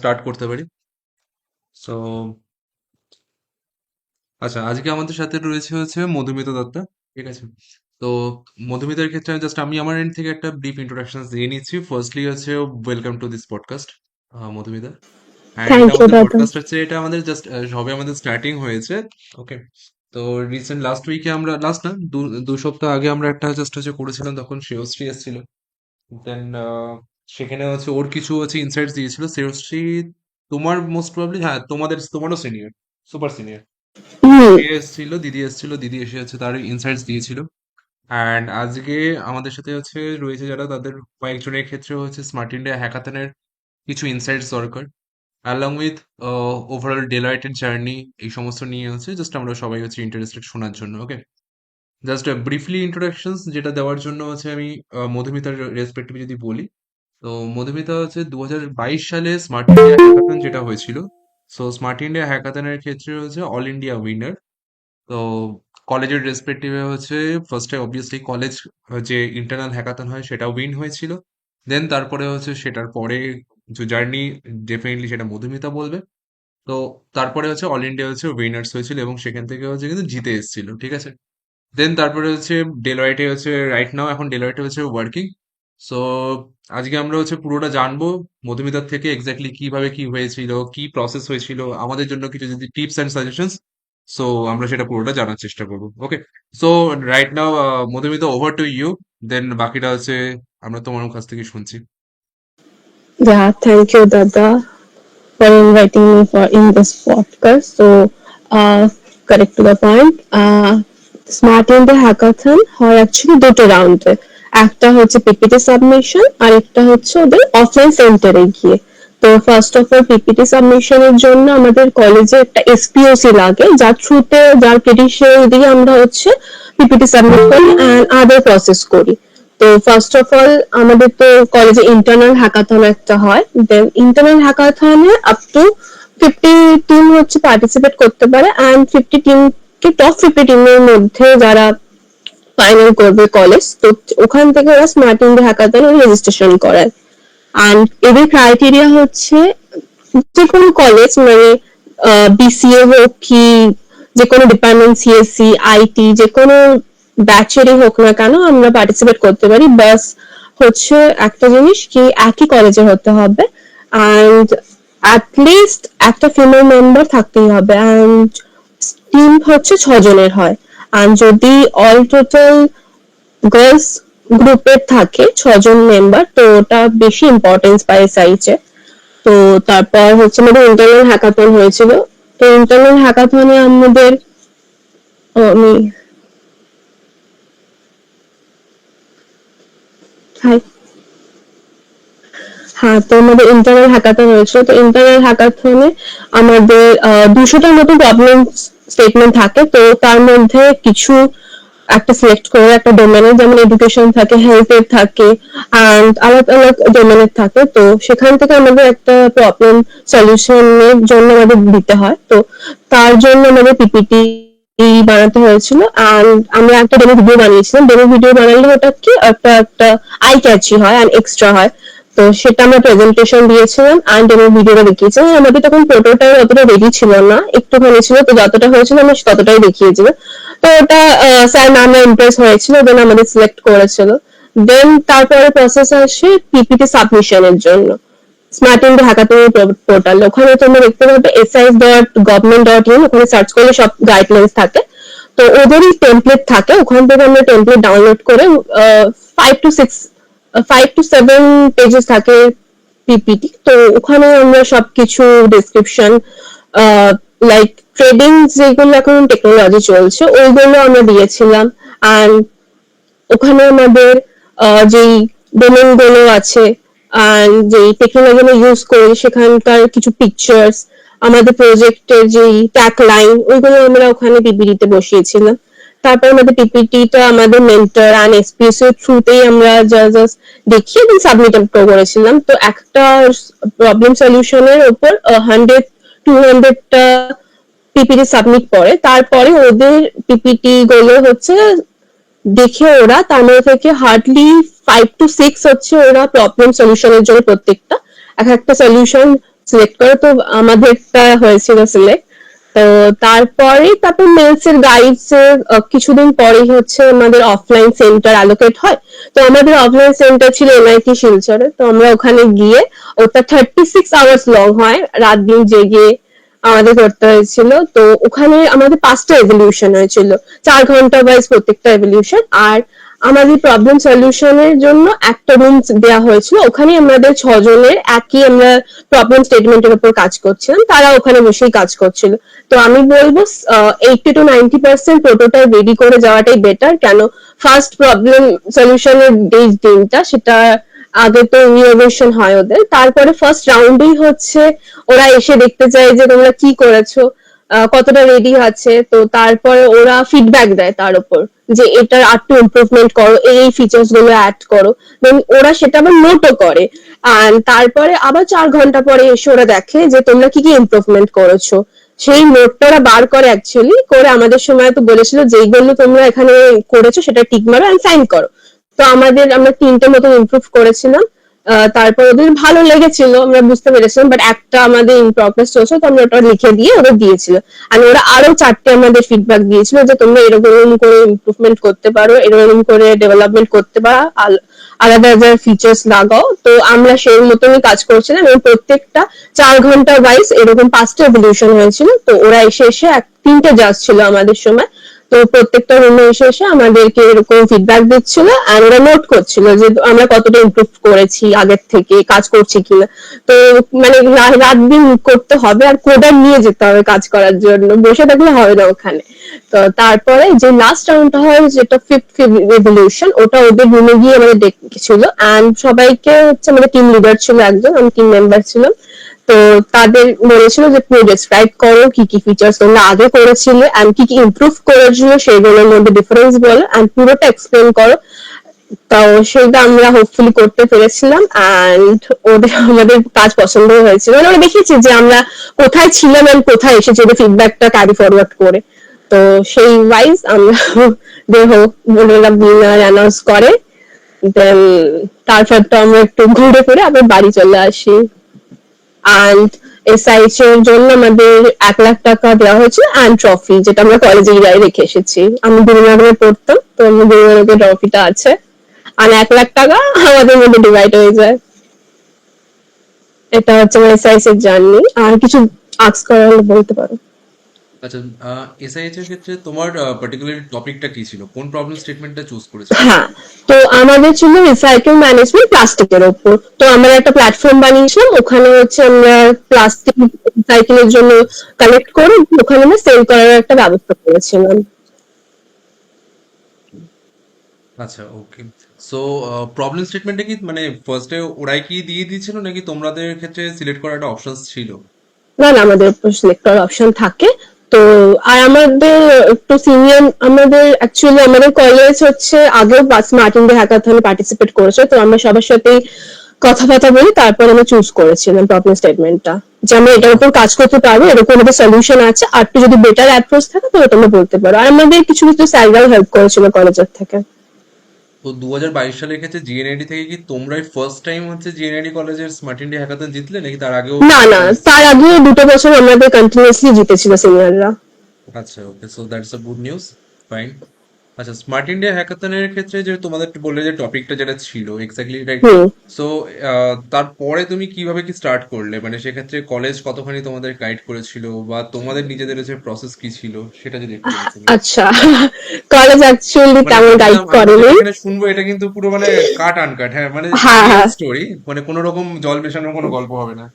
Start করতে পারি। So আচ্ছা, আজকে আমাদের সাথে রয়েছে হচ্ছে মধুমিতা দত্তা। ঠিক আছে। তো মধুমিতার ক্ষেত্রে আমি আমার এন্ড থেকে একটা ব্রিফ ইন্ট্রোডাকশন দিয়ে নিচ্ছি। ফার্স্টলি হচ্ছে welcome to this podcast Madhumita. And এটা থ্যাংক ইউ আমাদের দাদা। পডকাস্ট হচ্ছে, এটা আমাদের জাস্ট সবে আমাদের স্টার্টিং হয়েছে। ওকে। তো রিসেন্ট লাস্ট উইকে আমরা, লাস্ট না, দু সপ্তাহ আগে আমরা একটা জাস্ট হচ্ছে করেছিলাম, তখন শ্রেয়শ্রী এসেছিল। দেন সেখানে হচ্ছে ওর কিছু হচ্ছে ইনসাইটস দিয়েছিল শ্রেয়শ্রী। তোমার মোস্ট প্রবাবলি, হ্যাঁ, তোমারও সিনিয়র, সুপার সিনিয়র। হুম। সে এসেছিল, দিদি এসেছিল, দিদি এসে হচ্ছে তার ইনসাইটস দিয়েছিল। অ্যান্ড আজকে আমাদের সাথে হচ্ছে রয়েছে যারা, তাদের কয়েকজনের ক্ষেত্রে হচ্ছে স্মার্ট ইন্ডিয়া হ্যাকাথনের কিছু ইনসাইটস দরকার, অ্যালং উইথ ওভারঅল ডেলয়েটের জার্নি, এই সমস্ত নিয়ে হচ্ছে জাস্ট আমরা সবাই হচ্ছে ইন্টারেস্টেড শোনার জন্য। ওকে। জাস্ট ব্রিফলি ইন্ট্রোডাকশনস যেটা দেওয়ার জন্য হচ্ছে আমি মধুমিতার রেসপেক্টিভ যদি বলি, তো মধুমিতা হচ্ছে 2022 সালে স্মার্ট ইন্ডিয়া হ্যাকাথন যেটা হয়েছিল। সো স্মার্ট ইন্ডিয়া হ্যাকাথনের ক্ষেত্রে হচ্ছে অল ইন্ডিয়া উইনার। তো কলেজের রেসপেক্টিভে হচ্ছে ফার্স্টে অবভিয়াসলি কলেজ যে ইন্টারনাল হ্যাকাথন হয় সেটা উইন হয়েছিল। দেন তারপরে হচ্ছে সেটার পরে যে জার্নি, ডেফিনেটলি সেটা মধুমিতা বলবে। তো তারপরে হচ্ছে অল ইন্ডিয়া হচ্ছে উইনার্স হয়েছিল এবং সেখান থেকে হচ্ছে কিন্তু জিতে এসেছিল। ঠিক আছে। দেন তারপরে হচ্ছে ডেলয়েটে হচ্ছে রাইট নাও, এখন ডেলয়েটে হচ্ছে ওয়ার্কিং। সো আজকে আমরা হচ্ছে পুরোটা জানবো মধুমিতার থেকে, এক্স্যাক্টলি কিভাবে কি হয়েছিল, কি প্রসেস হয়েছিল, আমাদের জন্য কিছু যদি টিপস অ্যান্ড সাজেশনস। সো আমরা সেটা পুরোটা জানার চেষ্টা করবো। Okay. So right now Madhumita, over to you. Then বাকিটা হচ্ছে আমরা তোমার কাছ থেকে শুনছি। Thank you, Dada, for inviting me for in this podcast. So, correct to the point. Smart India Hackathon হয় অ্যাকচুয়ালি দুটো রাউন্ডে। একটা হচ্ছে পিপিটি সাবমিশন আর একটা হচ্ছে ওদের অফলাইন সেন্টারে গিয়ে। তো ফার্স্ট অফ অল পিপিটি সাবমিশনের জন্য আমাদের কলেজে একটা এসপিওসি লাগে, যার থ্রুতে, যার ক্রেডেনশিয়াল দিয়ে আমরা হচ্ছে পিপিটি সাবমিট করি অ্যান্ড আদার প্রসেস করি। তো ফার্স্ট অফ অল আমাদের তো কলেজে ইন্টারনাল হ্যাকাথন একটা হয়। দেন ইন্টারনাল হ্যাকাথনে আপ টু 50 টিম হচ্ছে পার্টিসিপেট করতে পারে অ্যান্ড 50 টিমকে, টপ 50 টিমের মধ্যে যারা ফাইনাল করবে কলেজ, তো ওখান থেকে ওরা স্মার্ট ইন্ডিয়া হ্যাকাথনে রেজিস্ট্রেশন করায়। অ্যান্ড এদের ক্রাইটেরিয়া হচ্ছে যে কোনো কলেজ, মানে বিসিএ হোক কি যে কোনো ডিপার্টমেন্ট, সিএসসি, আইটি, যে কোনো ব্যাচেরই হোক না কেন আমরা পার্টিসিপেট করতে পারি। বাস হচ্ছে একটা জিনিস কি একই কলেজে হতে হবে অ্যান্ড অ্যাটলিস্ট একটা ফিমেল মেম্বার থাকতেই হবে অ্যান্ড টিম হচ্ছে 6 জনের হয়। আর যদি অল টোটাল গার্লস গ্রুপের থাকে 6 জন মেম্বার, তো ওটা বেশি ইম্পর্টেন্স পায় সাইজে। তো তারপর হচ্ছে আমাদের ইন্টারনাল হ্যাকাথন হয়েছিল। তো ইন্টারনাল হ্যাকাথনে আমাদের আমি হাই হ্যাঁ, তো আমাদের ইন্টারনাল হ্যাকাথন হয়েছিল। তো ইন্টারনাল হ্যাকাথনে আমাদের 200টার মতো প্রবলেম স্টেটমেন্ট থাকে। তো তার মধ্যে কিছু একটা সিলেক্ট করে একটা ডোমেনের, যেমন এডুকেশন থাকে, হেলথ এর থাকে অ্যান্ড আলাদা আলাদা ডোমেনের থাকে। তো সেখান থেকে আমাদের একটা প্রবলেম সলিউশনের জন্য আমাদের দিতে হয়। তো তার জন্য আমাদের পিপিটি বানাতে হয়েছিল অ্যান্ড আমরা একটা ডেমো ভিডিও বানিয়েছিলাম। ডেমো ভিডিও বানালে ওটা কি একটা একটা আই ক্যাচি হয় অ্যান্ড এক্সট্রা হয়। তো সেটা আমরা প্রেজেন্টেশন দিয়েছিলাম অ্যান্ড ডেমো ভিডিওটা দেখিয়েছিলাম। আমাদের তখন ফটোটাই অতটা রেডি ছিল না, একটুখানি ছিল, তো যতটা হয়েছিল আমরা ততটাই দেখিয়েছিল। তো ওটা স্যার ম্যামরা ইমপ্রেস হয়েছিল, দেন আমাদের সিলেক্ট করেছিল। দেন তারপরে প্রসেস আসে পিপিটি সাবমিশনের জন্য স্মার্ট ইন্ডিয়া হ্যাকাথন পোর্টাল। ওখানে তোমরা দেখতে পাবে sis.government.in, ওখানে সার্চ করলে সব গাইডলাইন্স থাকে। তো ওদেরই টেমপ্লেট থাকে, ওখান থেকে আমরা টেমপ্লেট ডাউনলোড করে 5 to 7 পেজেস থাকে পিপিটি। তো ওখানে আমরা সবকিছু ডিসক্রিপশন, লাইক ট্রেডিং যেগুলো এখন টেকনোলজি চলছে ওইগুলো আমরা দিয়েছিলাম। অ্যান্ড ওখানে আমাদের যেই ডোমেন গুলো আছে আর যেই টেকনোলজি আমরা ইউজ করি সেখানকার কিছু পিকচার্স, আমাদের প্রজেক্টের যেই ট্যাগ লাইন, ওইগুলো আমরা ওখানে পিপিটিতে বসিয়েছিলাম। তারপর আমাদের পিপিটিটা আমাদের মেন্টর অ্যান্ড এসপিএস এর থ্রুতেই আমরা জাস্ট দেখিয়ে দিন সাবমিট করেছিলাম। তো একটা প্রবলেম সলিউশনের উপর 100-200টা পিপিটি সাবমিট করে। তারপরে ওদের পিপিটি গুলো হচ্ছে দেখে ওরা তার মধ্যে থেকে হার্ডলি 5 to 6 হচ্ছে ওরা প্রবলেম সলিউশনের জন্য প্রত্যেকটা এক একটা সলিউশন সিলেক্ট করে, তো আমাদেরটা হয়েছিল সিলেক্ট। তো তারপর মেলস এর গাইডস এর কিছুদিন পরেই হচ্ছে আমাদের অফলাইন সেন্টার অ্যালোকেট হয়। তো আমাদের অফলাইন সেন্টার ছিল এনআইটি শিলচরে, তো আমরা ওখানে গিয়ে, ওটা 36 আওয়ার্স লং হয়, রাত দিন জেগে আমাদের করতে হয়েছিল। তো ওখানে আমাদের 5টা এভলিউশন হয়েছিল, 4 ঘন্টা ওয়াইজ প্রত্যেকটা এভলিউশন। আর আমাদের প্রবলেম সলিউশনের জন্য একটা রুম দেওয়া হয়েছিল, ওখানে আমাদের 6 জনের একই আমরা প্রবলেম স্টেটমেন্টের উপর কাজ করছিলাম, তারা ওখানে বসেই কাজ করছিল। তো আমি বলবো 80 to 90% প্রোটোটাইপ রেডি করে যাওয়াটাই বেটার। কেন, ফার্স্ট প্রবলেম সলিউশনের দিনটা সেটা আগে তো রিনোভেশন হয় ওদের, তারপরে ফার্স্ট রাউন্ডেই হচ্ছে ওরা এসে দেখতে চায় যে তোমরা কি করেছো, কতটা রেডি আছে। তো তারপরে ওরা ফিডব্যাক দেয় তার উপর, যে এটার আর একটু ইমপ্রুভমেন্ট করো, এই ফিচার্স গুলো অ্যাড করো। দেন ওরা সেটা আবার নোটও করে। আর তারপরে আবার 4 ঘন্টা পরে এসে ওরা দেখে যে তোমরা কি কি ইমপ্রুভমেন্ট করেছো। সেই নোটটা ওরা বার করে, অ্যাকচুয়ালি করে আমাদের সময় তো বলেছিল যেইগুলো তোমরা এখানে করেছো সেটা টিক মারো এন্ড সাইন করো। তো আমরা 3টে মতো ইমপ্রুভ করেছিলাম। তারপর ওদের ভালো লেগেছিল, আমরা বুঝতে পেরেছিলাম, বাট একটা আমাদের ইন প্রগ্রেস চলছে, তো আমরা ওটা লিখে দিয়ে ওদের দিয়েছিল। আর ওরা আরো 4টে আমাদের ফিডব্যাক দিয়েছিল যে তোমরা এরকম করে ইমপ্রুভমেন্ট করতে পারো, এরকম করে ডেভেলপমেন্ট করতে পারো, আলাদা আলাদা ফিচার্স লাগাও। তো আমরা সেই মতনই কাজ করছিলাম, এবং প্রত্যেকটা 4 ঘন্টা ওয়াইজ এরকম 5টা এভলিউশন হয়েছিল। তো ওরা এসে 3টে জাজ ছিল আমাদের সময়। তো প্রত্যেকটা রুমে এসে আমাদেরকে এরকম ফিডব্যাক দিচ্ছিল, আর ওরা নোট করছিল যে আমরা কতটা ইমপ্রুভ করেছি, আগের থেকে কাজ করছি কিনা। তো মানে রাত দিন করতে হবে, আর কোডার নিয়ে যেতে হবে কাজ করার জন্য, বসে থাকলে হবে না ওখানে। তো তারপরে যে লাস্ট রাউন্ডটা হয়, যেটা ফিফথ রেভলিউশন, ওটা ওদের রুমে গিয়ে আমাদের ডেকেছিল, এন্ড সবাইকে হচ্ছে, আমাদের টিম লিডার ছিল একজন, আমি টিম মেম্বার ছিলাম। তো তাদের বলেছিল যে তুমি ডেসক্রাইব করো কি কি ফিচার্স তোমরা আগে করেছিলে এন্ড কি কি ইমপ্রুভ করেছিল, সেইগুলোর মধ্যে ডিফারেন্স বলো এন্ড পুরোটা এক্সপ্লেন করো। তো সেটা আমরা হোপফুলি করতে পেরেছিলাম, এন্ড ওদের আমাদের কাজ পছন্দ হয়েছিল, মানে ওরা দেখেছি যে আমরা কোথায় ছিলাম এন্ড কোথায় এসেছি, ওদের ফিডব্যাকটা ক্যারি ফরওয়ার্ড করে। তো সেই ওয়াইজ আমরা উইনার অ্যানাউন্স করে, দেন তারপর তো আমরা একটু ঘুরে ফিরে আবার বাড়ি চলে আসি। অ্যান্ড এসআইএইচ এর জন্য আমাদের 1 লাখ টাকা দেওয়া হয়েছিল, অ্যান্ড ট্রফি, যেটা আমরা কলেজে রেখে এসেছি। আমি গুরুনগরে পড়তাম, তো আমার গুরুনগরের ট্রফিটা আছে। আর 1 লাখ টাকা আমাদের মধ্যে ডিভাইড হয়ে যায়। এটা হচ্ছে আমার এসআইএইচ এর জার্নি। আর কিছু আস্ক করা হলে বলতে পারো। আচ্ছা, এসআইএইচ এর ক্ষেত্রে তোমার পার্টিকুলার টপিকটা কি ছিল? কোন প্রবলেম স্টেটমেন্টটা চুজ করেছিলে? হ্যাঁ, তো আমাদের ছিল রিসাইকেল ম্যানেজমেন্ট প্লাস্টিকের উপর। তো আমরা একটা প্ল্যাটফর্ম বানিয়েছিলাম, ওখানে হচ্ছে আমরা প্লাস্টিক রিসাইকেলের জন্য কালেক্ট করে ওখানে আমরা সেল করার একটা ব্যবস্থা করেছিলাম। আচ্ছা, ওকে। সো প্রবলেম স্টেটমেন্টে কি মানে ফার্স্টে ওরাই কি দিয়ে দিয়েছিল, নাকি তোমাদের ক্ষেত্রে সিলেক্ট করার একটা অপশন ছিল? না না, আমাদের সিলেক্ট করার অপশন থাকে। তো আর আমাদের একটু সিনিয়র, আমাদের অ্যাকচুয়ালি আমাদের কলেজ হচ্ছে আগেও স্মার্ট ইন্ডিয়া হ্যাকাথনে পার্টিসিপেট করেছে, তো আমরা সবার সাথেই কথাবার্তা বলি, তারপর আমরা চুজ করেছিলাম প্রবলেম স্টেটমেন্টটা, যে আমরা এটার উপর কাজ করতে পারবো, এরকম একটা সলিউশন আছে, আর একটু যদি বেটার অ্যাপ্রোচ থাকে তাহলে তোমরা বলতে পারো। আর আমাদের কিছু কিছু স্যাররাও হেল্প করেছিল কলেজের থেকে। তো 2022 সালের ক্ষেত্রে জিএনআইডি থেকে কি তোমরাই ফার্স্ট টাইম হচ্ছে জিএনআইডি কলেজের স্মার্ট ইন্ডিয়া হ্যাকাথন জিতলে, নাকি তার আগেও না না, কলেজ? তার আগে 2টো বছর আমাদের কন্টিনিউয়াসলি জিতেছিল সিনিয়ররা। আচ্ছা, okay, so that's a good news. Fine. আচ্ছা, স্মার্ট ইন্ডিয়া হ্যাকাথনের ক্ষেত্রে যে তোমাদের বললে যে টপিকটা যেটা ছিল এক্স্যাক্টলি রাইট। হুম। সো তারপরে তুমি কিভাবে কি স্টার্ট করলে, মানে সেক্ষেত্রে কলেজ কতখানি তোমাদের গাইড করেছিল, বা তোমাদের নিজেদের যে প্রসেস কি ছিল সেটা যদি একটু বলো তুমি। আচ্ছা, কলেজ অ্যাকচুয়ালি মানে তেমন গাইড আমরা যেটা করেনি। এখানে শুনবো এটা কিন্তু পুরো মানে কাট আনকাট, হ্যাঁ, মানে হ্যাঁ রিয়েল হ্যাঁ, স্টোরি, মানে কোনো রকম জল মেশানোর কোনো গল্প হবে না।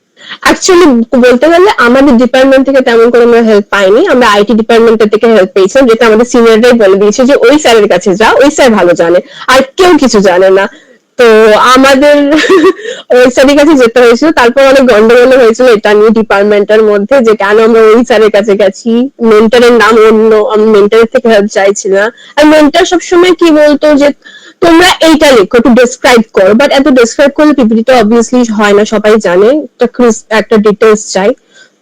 অ্যাকচুয়ালি বলতে গেলে আমাদের ডিপার্টমেন্ট থেকে তেমন কোনো আমরা হেল্প পাইনি, আমরা আইটি ডিপার্টমেন্টের থেকে হেল্প পেয়েছিলাম, যেটা আমাদের সিনিয়ররাই বলে দিয়েছে যে ওই স্যারের কাছে যাও, ওই স্যার ভালো জানে, আর কেউ কিছু জানে না। তো আমাদের ওই স্যারের কাছে যেতে হয়েছিল, তারপর অনেক গন্ডগোল হয়েছিল এটা নিয়ে ডিপার্টমেন্টের মধ্যে, যে কেন আমরা ওই স্যারের কাছে গেছি, মেন্টরের নাম অন্য, আমি মেন্টরের থেকে হেল্প চাইছি না। আর মেন্টর সবসময় কি বলতো যে তোমরা এইটা লেখো, একটু ডেসক্রাইব করো, বাট এত ডেসক্রাইব করলে পিপিটিটা অবভিয়াসলি হয় না, সবাই জানে, একটা ডিটেলস চাই।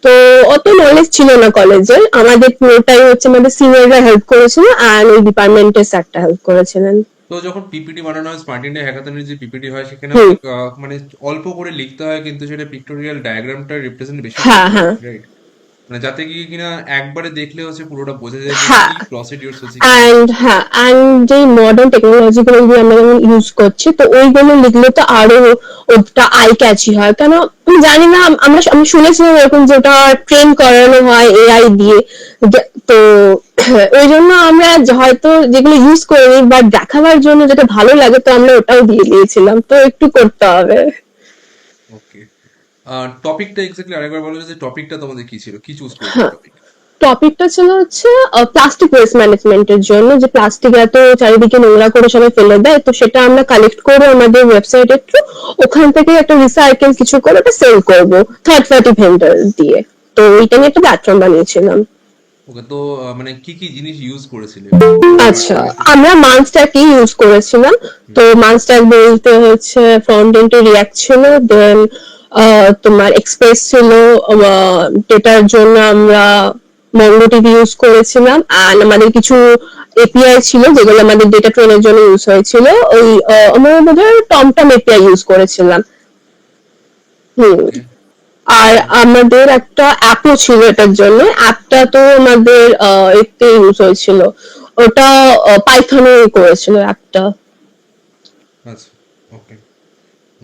তো অত নলেজ ছিল না কলেজের, আমাদের পুরোটাই হচ্ছে আমাদের সিনিয়ররা হেল্প করেছিল, আর ওই ডিপার্টমেন্টের স্যারটা হেল্প করেছিলেন। তো যখন পিপিটি বানানো হয়, স্মার্ট ইন্ডিয়া হ্যাকাথনের যে পিপিটি হয় সেখানে হুম। অনেক মানে অল্প করে লিখতে হয়, কিন্তু সেটা পিক্টোরিয়াল ডায়াগ্রামটা রিপ্রেজেন্ট বেশি হ্যাঁ, করতে হয়, হ্যাঁ, রাইট? মানে যাতে কি কিনা একবারে দেখলে হচ্ছে পুরোটা বোঝা যায় যে হ্যাঁ। কি প্রসিডিউরস হচ্ছে, কি অ্যান্ড হচ্ছে। হ্যাঁ, অ্যান্ড যে মডার্ন টেকনোলজি গুলো দিয়ে আমরা যেমন ইউজ করছি, তো ওইগুলো লিখলে তো আরো ওটা আই ক্যাচি হয়। কেন আমি জানি না, আমি শুনেছিলাম এরকম যে ওটা ট্রেন করানো হয় এআই দিয়ে। তো ওই জন্য আমরা হয়তো যেগুলো ইউজ করিনি, বাট দেখাবার জন্য যেটা ভালো লাগে, তো আমরা ওটাও দিয়ে দিয়েছিলাম, তো একটু করতে হবে। ওকে, টপিকটা এক্স্যাক্টলি আরেকবার বলো, যে টপিকটা তোমাদের কি ছিল, কি চুজ করেছিলে টপিক? টপিকটা ছিল হচ্ছে প্লাস্টিক ওয়েস্ট ম্যানেজমেন্টের জন্য, যে প্লাস্টিক এত চারিদিকে নোংরা করে সবাই ফেলে দেয়, তো সেটা আমরা কালেক্ট করে আমাদের ওয়েবসাইটের থ্রু ওখান থেকে একটা রিসাইকেল কিছু করে ওটা সেল করব থার্ড পার্টি ভেন্ডর দিয়ে। তো এটা নিয়ে একটা প্ল্যাটফর্ম বানিয়েছিলাম। ওকে, তো মানে কি কি জিনিস ইউজ করেছিলে পুরো আচ্ছা, প্ল্যাটফর্মে একটু আমরা মানস্ট্যাকই ইউজ করেছিলাম। হুম, তো মানস্ট্যাক বলতে হচ্ছে ফ্রন্ট এন্ডে রিয়াক্ট ছিল, দেন তোমার এক্সপ্রেস ছিল, ডেটার জন্য আমরা মঙ্গোডিবি ইউজ করেছিলাম, আর আমাদের কিছু এপিআই ছিল যেগুলো আমাদের ডেটা ট্রেনের জন্য ইউজ হয়েছিল। ওই আমরা বোধহয় টমটম এপিআই ইউজ করেছিলাম। হুম। ওকে, আর আমাদের একটা অ্যাপও ছিল এটার জন্য। অ্যাপটা তো আমাদের এতে ইউজ হয়েছিল, ওটা পাইথনে করেছিল অ্যাপটা। আচ্ছা, ওকে,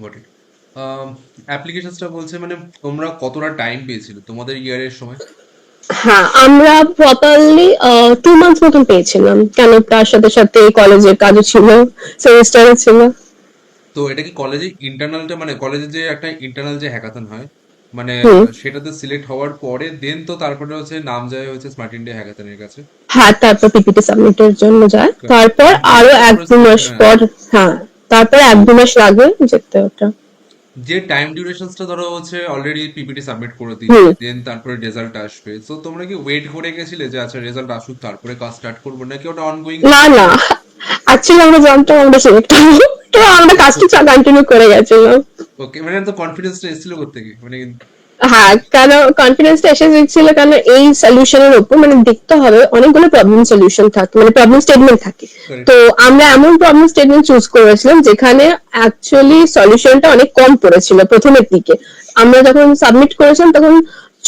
গট ইট। অ্যাপ্লিকেশনসটা বলছে মানে তোমরা কতটা টাইম পেয়েছিলে তোমাদের ইয়ারের সময়? হ্যাঁ, আমরা প্রপারলি 2 মান্থস মতন পেয়েছিলাম, কেন তার সাথে সাথে কলেজের কাজও ছিল, সেমিস্টারও ছিল। তো এটা কি কলেজে ইন্টারনালটা, মানে কলেজে যে একটা ইন্টারনাল যে হ্যাকাথন হয়, মানে হুম। সেটাতে সিলেক্ট হওয়ার পরে দেন তো তারপরে হচ্ছে নাম যায় হচ্ছে স্মার্ট ইন্ডিয়া হ্যাকাথনের কাছে? হ্যাঁ, তারপর পিপিটি সাবমিটের জন্য যায়, Correct. তারপর দেন আরো এক তারপরে দু মাস হ্যাঁ। পর। হ্যাঁ, তারপর এক তো দু মাস লাগে যেতে ওটা। যে টাইম ডিউরেশনসটা ধরো হচ্ছে অলরেডি পিপিটি সাবমিট করে হুম। দিয়েছিলে, দেন তারপরে রেজাল্ট আসবে, তো তোমরা কি ওয়েট করে গেছিলে যে আচ্ছা রেজাল্ট আসুক তারপরে কাজ স্টার্ট করবো, নাকি ওটা অনগোয়িং না, ছিল না, যে? অ্যাকচুয়ালি আমরা জানতাম আমরা সিলেক্ট হবো, তো আমরা কাজটা কন্টিনিউ করে গেছিলাম। ওকে, মানে তো কনফিডেন্সটা এসেছিল কোত্থেকে মানে? হ্যাঁ, কেন কনফিডেন্সটা এসে গেছিল, কারণ এই সলিউশনের উপর মানে দেখতে হবে অনেকগুলো প্রবলেম সলিউশন থাকে, মানে প্রবলেম স্টেটমেন্ট থাকে। কারেক্ট। তো আমরা এমন প্রবলেম স্টেটমেন্ট চুজ করেছিলাম যেখানে অ্যাকচুয়ালি সলিউশনটা অনেক কম পড়েছিল প্রথমের দিকে। আমরা যখন সাবমিট করেছিলাম তখন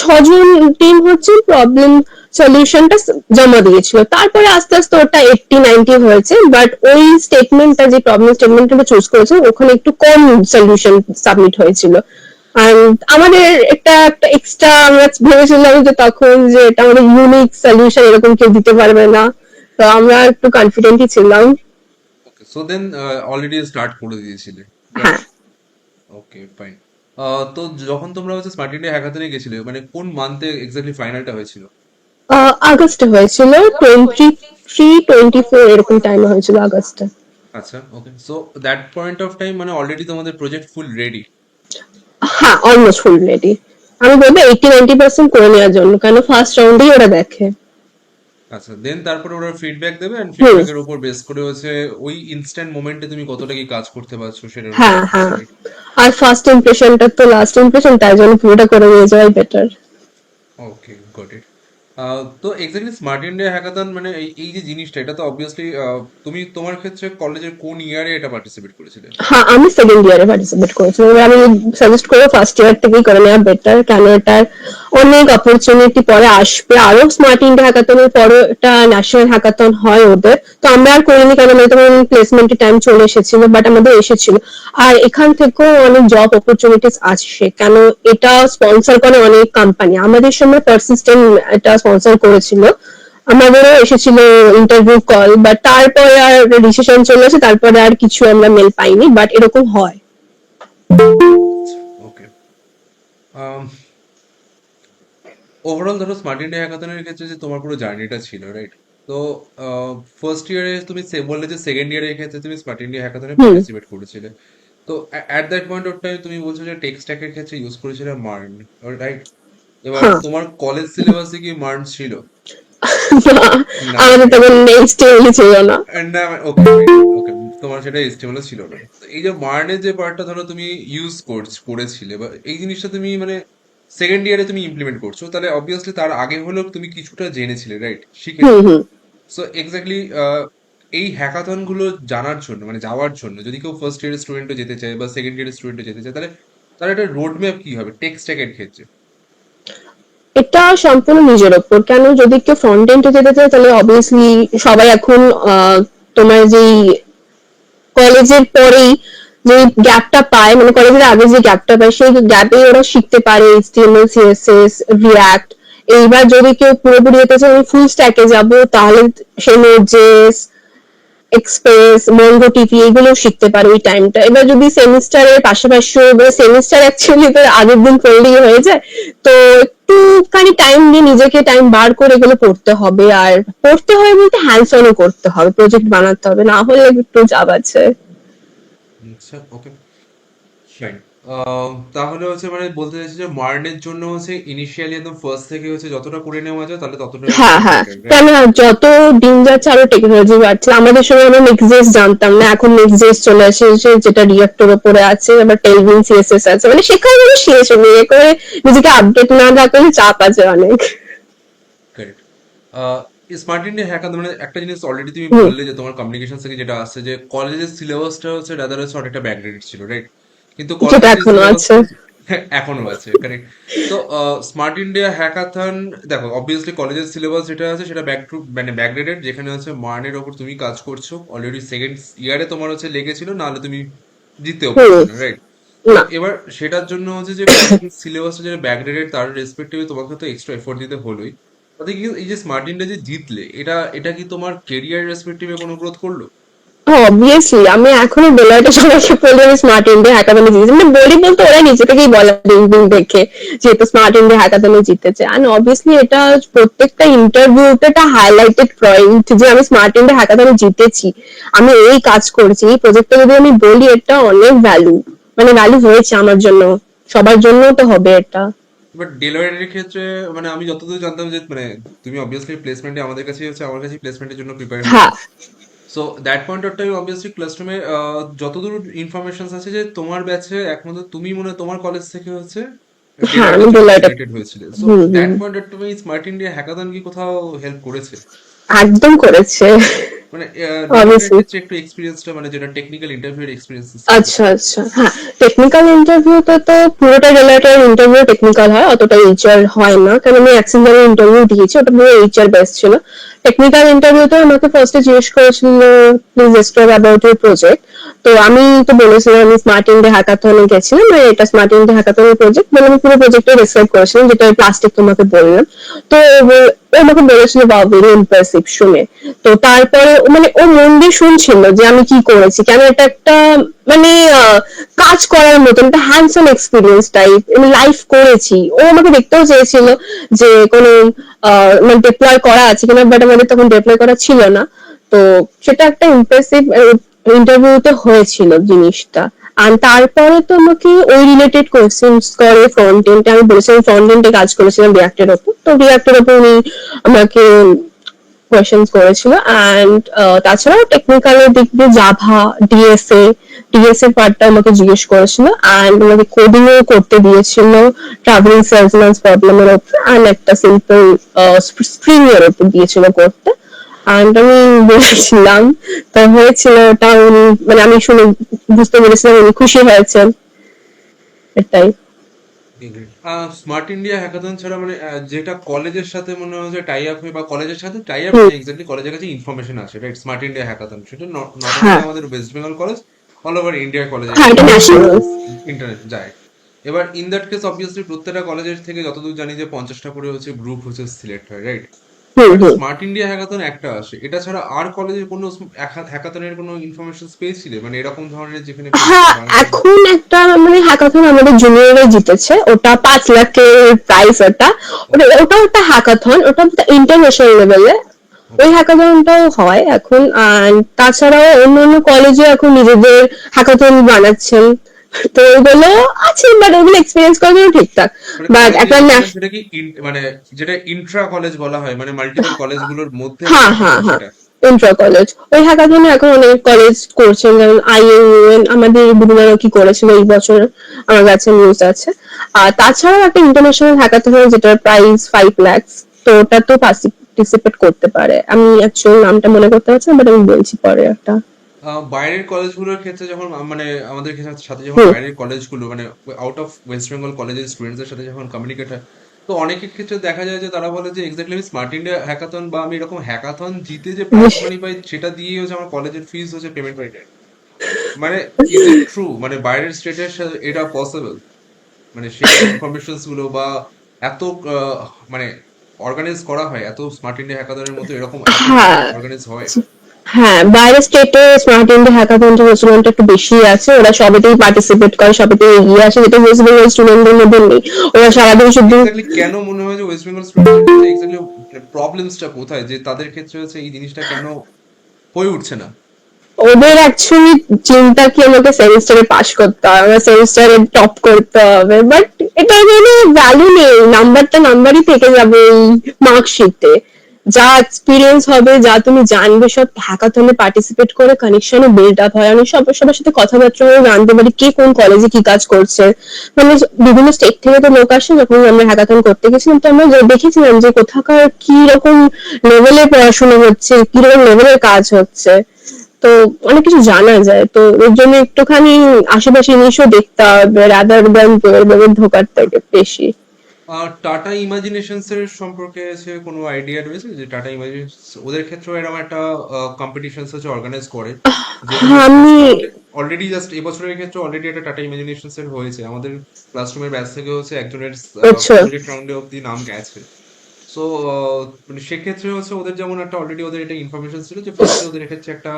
6 জন টিম হচ্ছে প্রবলেম সলিউশনটা জমা দিয়েছিল, তারপরে আস্তে আস্তে ওটা 80-90 হয়েছে, বাট ওই স্টেটমেন্টটা, যে প্রবলেম স্টেটমেন্টটা চুজ করেছে ওখানে একটু কম সলিউশন সাবমিট হয়েছিল। আর আমাদের একটা এক্সট্রা আমরা ভেবেছিলাম যে তখন যে এটা আমাদের ইউনিক সলিউশন, এরকম কেউ দিতে পারবে না, তো আমরা একটু কনফিডেন্টই ছিলাম। ওকে, সো দেন অলরেডি স্টার্ট করে দিয়েছিলে, হ্যাঁ। রাইট? ওকে, ফাইন। তো যখন তোমরা হচ্ছে স্মার্ট ইন্ডিয়া হ্যাকাথনে গেছিলে, মানে কোন মান্থে এক্স্যাক্টলি ফাইনালটা হয়েছিল? আগস্টে হয়েছিল, 23-24 এরকম টাইমে হয়েছিল, আগস্টে। আচ্ছা, okay, so that point of time মানে অলরেডি তোমাদের প্রজেক্ট ফুল রেডি? হ্যাঁ, অলমোস্ট ফুল রেডি। আমি বলবো 80-90% করে নেওয়ার জন্য, কারণ ফার্স্ট রাউন্ডেই ওরা দেখে। আচ্ছা, দেন তারপরে ওরা ফিডব্যাক দেবে, এন্ড হুম। ফিডব্যাকের উপর বেস করে হচ্ছে ওই ইনস্ট্যান্ট মোমেন্টে তুমি কতটা কি কাজ করতে পারছো সেটার উপর হ্যাঁ, ডিপেন্ড হ্যাঁ। করে, right? আর ফার্স্ট ইমপ্রেশনটা তো লাস্ট ইমপ্রেশন, তাই জন্য পুরোটা করে নিয়ে যাওয়াই বেটার। Okay, got it. তো এক্স্যাক্টলি স্মার্ট ইন্ডিয়া হ্যাকাথন মানে এই এই যে জিনিসটা, এটা তো অবভিয়াসলি তুমি তোমার ক্ষেত্রে কলেজের কোন ইয়ারে এটা পার্টিসিপেট করেছিলে? হ্যাঁ, আমি সেকেন্ড ইয়ারে পার্টিসিপেট করেছিলাম, এবার আমি সাজেস্ট করবো ফার্স্ট ইয়ার থেকেই করে নেওয়া বেটার, কেন এটার অনেক অপরচুনিটি পরে আসবে। আরো স্মার্ট ইন্ডিয়া হ্যাকাথনের পরে এটা ন্যাশনাল হ্যাকাথন হয় ওদের, তো আমরা আর করিনি কারণ তখন প্লেসমেন্টের টাইম চলে এসেছিল, বাট আমাদের এসেছিল। আর এখান থেকেও অনেক জব অপরচুনিটিস আসছে, কেন এটা স্পন্সর করে অনেক কোম্পানি। আমাদের সময় পারসিস্টেন্ট এটা স্পন্সর করেছিল, আমাদেরও এসেছিল ইন্টারভিউ কল, বাট তারপরে আর ডিসিশন চলে আসে, তারপরে আর কিছু আমরা মেল পাইনি, বাট এরকম হয়। ওকে, ওভারঅল ধরো স্মার্ট ইন্ডিয়া হ্যাকাথনের ক্ষেত্রে যে তোমার পুরো জার্নিটা ছিল, রাইট? তো ফার্স্ট ইয়ারে তুমি বললে যে সেকেন্ড ইয়ারের ক্ষেত্রে তুমি স্মার্ট ইন্ডিয়া হ্যাকাথনে হুম। পার্টিসিপেট করেছিলে। তো at that point of time তুমি বলছো যে টেক স্ট্যাকের ক্ষেত্রে ইউজ করেছিলে মার্ন, রাইট? এবার হ্যাঁ। তোমার কলেজ সিলেবাসে কি মার্ন ছিল? না, না, আমাদের রাইট। তখন নেক্সট ছিল না। না, ওকে, ফাইন, ওকে, তোমার সেটা এস্টিমেলও ছিল না। তো এই যে মার্নের যে পার্টটা ধরো তুমি ইউজ করেছিলে, বা এই জিনিসটা তুমি মানে সেকেন্ড ইয়ারে তুমি ইমপ্লিমেন্ট করছো, তাহলে অবভিয়াসলি তার আগে হলেও তুমি কিছুটা জেনেছিলে, রাইট? হুম, শিখেছিলে। হুম। সো এক্স্যাক্টলি এই হ্যাকাথন গুলো জানার জন্য মানে যাওয়ার জন্য যদি কেউ ফার্স্ট ইয়ারের স্টুডেন্টও যেতে চায় বা সেকেন্ড ইয়ারের স্টুডেন্টও যেতে চায়, তাহলে তার একটা রোড ম্যাপ কি হবে টেক স্ট্যাকের ক্ষেত্রে? এটা সম্পূর্ণ নিজের ওপর। কেন যদি কেউ ফ্রন্ট এন্ডে যেতে চায় তাহলে অবভিয়াসলি সবাই এখন তোমার যেই কলেজের পরেই যে গ্যাপটা পায়, মানে কলেজের আগে যে গ্যাপটা পায় সেই গ্যাপে ওরা শিখতে পারে এইচটিএমএল, সিএসএস, রিয়াক্ট। এইবার যদি কেউ পুরোপুরি যেতে চায় আমি ফুল স্ট্যাকে যাব, তাহলে সে নোড.জেএস, এক্সপ্রেস, মঙ্গো টিপি এগুলো শিখতে পারে ওই টাইমটা। এবার যদি সেমিস্টারের পাশাপাশি, সেমিস্টার অ্যাকচুয়ালি তো আগের দিন পড়লেই হয়ে যায়, তো একটুখানি টাইম দিয়ে নিজেকে টাইম বার করে এগুলো পড়তে হবে। আর পড়তে হবে বলতে হ্যান্ডস অনও করতে হবে, প্রজেক্ট বানাতে হবে, না হলে একটু চাপ আছে। আচ্ছা, ওকে, ফাইন। তাহলে হচ্ছে মানে বলতে চাইছি যে মার্নের জন্য হচ্ছে ইনিশিয়ালি একদম ফার্স্ট থেকে হচ্ছে যতটা করে নেওয়া যায় তাহলে ততটাই হ্যাঁ হচ্ছে হ্যাঁ, বেটার, রাইট? কেন যত দিন যাচ্ছে আরো টেকনোলজি বাড়ছে। আমাদের সময় আমরা নেক্সট জানতাম না, এখন নেক্সট চলে এসেছে যেটা রিয়েক্টর উপরে আছে, আবার টেলভিন সিএসএস আছে, মানে শেখার কোনো শেষ নেই। এ করে নিজেকে আপডেট না রাখলে চাপ আছে অনেক। কারেক্ট। স্মার্ট ইন্ডিয়া হ্যাকাথন মানে একটা জিনিস অলরেডি তুমি হুম, বললে যে তোমার কমিউনিকেশন থেকে যেটা আসছে যে কলেজের সিলেবাসটা হচ্ছে রাদার হচ্ছে অনেকটা ব্যাকডেটেড ছিল, রাইট? কিন্তু যেটা কলেজের যে এখনো আছে। সিলেবাসটা এখনো আছে, কারেক্ট। তো স্মার্ট ইন্ডিয়া হ্যাকাথন, দেখো অবভিয়াসলি কলেজের সিলেবাস যেটা আছে সেটা ব্যাক টু মানে ব্যাকডেটেড, যেখানে হচ্ছে মার্নের ওপর তুমি কাজ করছো অলরেডি সেকেন্ড ইয়ারে তোমার হচ্ছে লেগেছিল, নাহলে তুমি জিততেও হুম, পারতে না, রাইট? তো না। এবার সেটার জন্য হচ্ছে যে কলেজের সিলেবাসটা যেটা ব্যাকডেটেড তার রেসপেক্টিভে তোমাকে তো এক্সট্রা এফোর্ট দিতে হলোই। তাতে কি এই যে স্মার্ট ইন্ডিয়া যে জিতলে, এটা এটা কি তোমার কেরিয়ার রেসপেক্টিভে কোনো গ্রোথ করলো? অবভিয়াসলি আমি এখনো বেলাটা সবাইকে বলি আমি স্মার্ট ইন্ডিয়া হ্যাকাথনে জিতেছি, মানে বলি বলতে ওরা নিজে থেকেই বলে লিঙ্কডিন দেখে যেহেতু স্মার্ট ইন্ডিয়া হ্যাকাথনে জিতেছে। এন্ড অবভিয়াসলি এটা প্রত্যেকটা ইন্টারভিউতে একটা হাইলাইটেড পয়েন্ট যে আমি স্মার্ট ইন্ডিয়া হ্যাকাথনে জিতেছি, আমি এই কাজ করেছি, এই প্রজেক্টটা যদি আমি বলি এটা অনেক ভ্যালু, মানে ভ্যালু হয়েছে আমার জন্য, সবার জন্য তো হবে এটা। বাট ডেলয়েটের ক্ষেত্রে মানে আমি যতদূর জানতাম যে মানে তুমি অবভিয়াসলি প্লেসমেন্টে আমাদের কাছে হচ্ছে আমার কাছে প্লেসমেন্টের জন্য প্রিপেয়ার হচ্ছ। হ্যাঁ so that point of time obviously ক্লাসরুমে যতদূর ইনফরমেশন আছে যে তোমার ব্যাচে একমাত্র তুমি মনে হয় তোমার কলেজ থেকে হচ্ছে হ্যাঁ, ডেলয়েটের আমি জন্য বেলাটা। সিলেক্টেড হয়েছিলে। So hmm that hmm, point of টাইমে স্মার্ট ইন্ডিয়া হ্যাকাথন কি কোথাও হেল্প করেছে? একদম করেছে। মানে ডেলয়েটের অবভিয়াসলি। ক্ষেত্রে একটু এক্সপিরিয়েন্সটা মানে যেটা টেকনিক্যাল ইন্টারভিউর এক্সপিরিয়েন্স ছিল। আচ্ছা আচ্ছা, হ্যাঁ। টেকনিক্যাল ইন্টারভিউতে তো পুরোটা রিলেটেড ইন্টারভিউ টেকনিক্যাল হয়, অতটা এইচআর হয় না, কারণ আমি অ্যাক্সিলারি ইন্টারভিউ দিয়েছি, ওটা পুরো এইচআর বেস ছিল। টেকনিক্যাল ইন্টারভিউতে আমাকে ফার্স্টে জিজ্ঞেস করেছিল please describe about your project. তো আমি তো বলেছিলাম আমি স্মার্ট ইন্ডিয়া হ্যাকাথনে গেছিলাম, মানে এটা স্মার্ট ইন্ডিয়া হ্যাকাথনের প্রজেক্ট, মানে আমি পুরো প্রজেক্টটা ডিসক্রাইব করেছিলাম, যেটা প্লাস্টিক তোমাকে বললাম। তো ও আমাকে বলেছিল বা ভেরি ইমপ্রেসিভ শুনে। তো তারপরে মানে ও মন দিয়ে শুনছিল যে আমি কি করেছি, কেন এটা একটা মানে কাজ করার মতন একটা হ্যান্ডস অন এক্সপিরিয়েন্স টাইপ আমি লাইফ করেছি। ও আমাকে দেখতেও চেয়েছিল যে কোনো মানে ডিপ্লয় করা আছে কিনা, বাট আমাদের তখন ডিপ্লয় করা ছিল না। তো সেটা একটা ইমপ্রেসিভ ইন্টারভিউতে হয়েছিল জিনিসটা। আর তারপরে তো আমাকে ওই রিলেটেড কোয়েশ্চেন্স করে ফ্রন্ট এন্ডে, আমি বলেছিলাম ফ্রন্ট এন্ডে কাজ করেছিলাম রিয়াক্টের ওপর, তো রিয়াক্টের ওপর উনি আমাকে কোয়েশ্চেন্স করেছিল। অ্যান্ড তাছাড়াও টেকনিক্যালের দিক দিয়ে জাভা, ডিএসএ পার্টটা আমাকে জিজ্ঞেস করেছিল, অ্যান্ড আমাকে কোডিংও করতে দিয়েছিল ট্রাভেলিং সেলসম্যানস প্রবলেমের ওপর, অ্যান্ড একটা সিম্পল স্প্রিং এর ওপর দিয়েছিল করতে। অ্যান্ড আমি বলেছিলাম, তো হয়েছিল ওটা উনি মানে আমি শুনে বুঝতে পেরেছিলাম উনি খুশি হয়েছেন, এটাই। স্মার্ট ইন্ডিয়া হ্যাকাথন ছাড়া মানে যেটা কলেজের সাথে মনে হয় যে টাই আপ হয় বা কলেজের সাথে টাই আপ হুম, নেই এক্স্যাক্টলি, কলেজের কাছে ইনফরমেশন আছে, রাইট? স্মার্ট ইন্ডিয়া হ্যাকাথন সেটা নট অনলি হ্যাঁ আমাদের West Bengal college, all over ইন্ডিয়ার কলেজে হ্যাঁ, এটা ন্যাশনাল। ইন্টারনেট যায়। এবার ইন দ্যাট কেস অবভিয়াসলি প্রত্যেকটা কলেজের থেকে যতদূর জানি যে 50টা করে হচ্ছে গ্রুপ হচ্ছে সিলেক্ট হয়, right? Hmm but hmm. Smart India hackathon একটা আসে, এটা ছাড়া আর কলেজের কোনো হ্যাকাথনের কোনো ইনফরমেশন পেয়েছিলে মানে এরকম ধরনের যেখানে হ্যাঁ, বাংলাদেশ? এখন একটা মানে হ্যাকাথন আমাদের জুনিয়ররা জিতেছে, ওটা 5 লাখের প্রাইস। ওটা ওটা ওটা একটা হ্যাকাথন, ওটা ইন্টারন্যাশনাল লেভেলে ওই ওকে। হ্যাকাথনটাও হয় এখন। আর তাছাড়াও অন্যান্য কলেজে এখন নিজেদের হ্যাকাথন বানাচ্ছেন, তো ওইগুলো আছে, বাট ওগুলো এক্সপিরিয়েন্স করার জন্য ঠিকঠাক। মানে বাট কলেজে একটা যেটা হয় সেটা কি মানে যেটা ইন্ট্রা কলেজ বলা হয় মানে মাল্টিপল কলেজগুলোর মধ্যে একটা হ্যাঁ হ্যাঁ হ্যাকাথন হ্যাঁ, সেটা? ইন্টার কলেজ ওই হ্যাকাথনে এখন অনেক কলেজ করছেন, যেমন আইএইউএন আমাদের গুরুদারা কি করেছিল এই বছর, আমার কাছে নিউজ আছে। আর তাছাড়াও একটা ইন্টারন্যাশনাল হ্যাকাথন যেটার প্রাইস 5 লাখ, তো ওটা তো পার্টিসিপেট করতে পারে। আমি অ্যাকচুয়ালি নামটা মনে করতে পারছি না, বাট আমি বলছি পরে একটা। বাইরের কলেজগুলোর ক্ষেত্রে যখন মানে আমাদের সাথে যখন হুম। বাইরের কলেজগুলো মানে আউট অফ ওয়েস্ট বেঙ্গল কলেজের স্টুডেন্টসদের সাথে যখন কমিউনিকেট হয়, তো অনেকের ক্ষেত্রে দেখা যায় যে তারা বলে যে এক্স্যাক্টলি আমি স্মার্ট ইন্ডিয়া হ্যাকাথন বা আমি এরকম হ্যাকাথন জিতে যে প্রাইজ মানি পাই সেটা দিয়েই হচ্ছে আমার কলেজের ফিস হচ্ছে পেমেন্ট হয়ে যায়। মানে ইজ ইট ট্রু, মানে বাইরের স্টেটের এটা পসিবল? মানে সেই ইনফরমেশনস গুলো বা এত মানে অর্গানাইজ করা হয় এত স্মার্ট ইন্ডিয়া হ্যাকাথনের মতো এরকম এত হ্যাঁ, অর্গানাইজ হয়? হ্যাঁ, বাইরের স্টেটে স্মার্ট ইন্ডিয়া হ্যাকাথনটা রেস্টুরেন্ট একটু বেশি আছে, ওরা সবেতেই পার্টিসিপেট করে, সবেতেই এগিয়ে আসে, যেটা ওয়েস্ট বেঙ্গল স্টুডেন্টদের মধ্যে নেই। ওরা সারাদিন শুধু এক্স্যাক্টলি কেন মনে হয় যে ওয়েস্ট বেঙ্গল স্টুডেন্টদের ক্ষেত্রে এক্স্যাক্টলি প্রবলেমসটা কোথায় যে তাদের ক্ষেত্রে হচ্ছে এই জিনিসটা কেন হয়ে উঠছে না? ওদের অ্যাকচুয়ালি চিন্তা কি আমাকে সেমিস্টারে পাস করতে হবে, আমার সেমিস্টারে টপ করতে হবে, বাট এটার কোনো ভ্যালু নেই, নাম্বারটা নাম্বারই থেকে যাবে এই মার্কশিটে। যা এক্সপিরিয়েন্স হবে, যা তুমি জানবে, সব হ্যাকাথনে পার্টিসিপেট করে কানেকশনও বিল্ড আপ হয়, আমি সবার সাথে কথাবার্তা বলে জানতে পারি কে কোন কলেজে কি কাজ করছে। মানে বিভিন্ন স্টেট থেকে তো লোক আসে, যখন আমরা হ্যাকাথন করতে গেছিলাম তো আমরা দেখেছিলাম যে কোথাকার কি রকম লেভেলে পড়াশোনা হচ্ছে, কি রকম লেভেলের কাজ হচ্ছে। তো অনেক কিছু জানা যায়, তো এর জন্য একটুখানি আশেপাশে জিনিসও দেখতে হবে রাদার দ্যান ঢোকার থেকে বেশি। টাটা ইমাজিনেশনস এর সম্পর্কে আছে কোনো আইডিয়া রয়েছে যে টাটা ইমাজিনেশনস ওদের ক্ষেত্রেও এরকম একটা কম্পিটিশনস হচ্ছে অর্গানাইজ করে যেখানে আমি অলরেডি জাস্ট এবছরের ক্ষেত্রে অলরেডি একটা টাটা ইমাজিনেশনস এর হয়েছে আমাদের ক্লাসরুমের ব্যাচ থেকে হচ্ছে একজনের আচ্ছা। প্রজেক্ট রাউন্ডে অব্দি নাম গেছে। সো মানে সেক্ষেত্রে হচ্ছে ওদের যেমন একটা অলরেডি ওদের এটা ইনফরমেশন ছিল যে ফার্স্টে ওদের ক্ষেত্রে একটা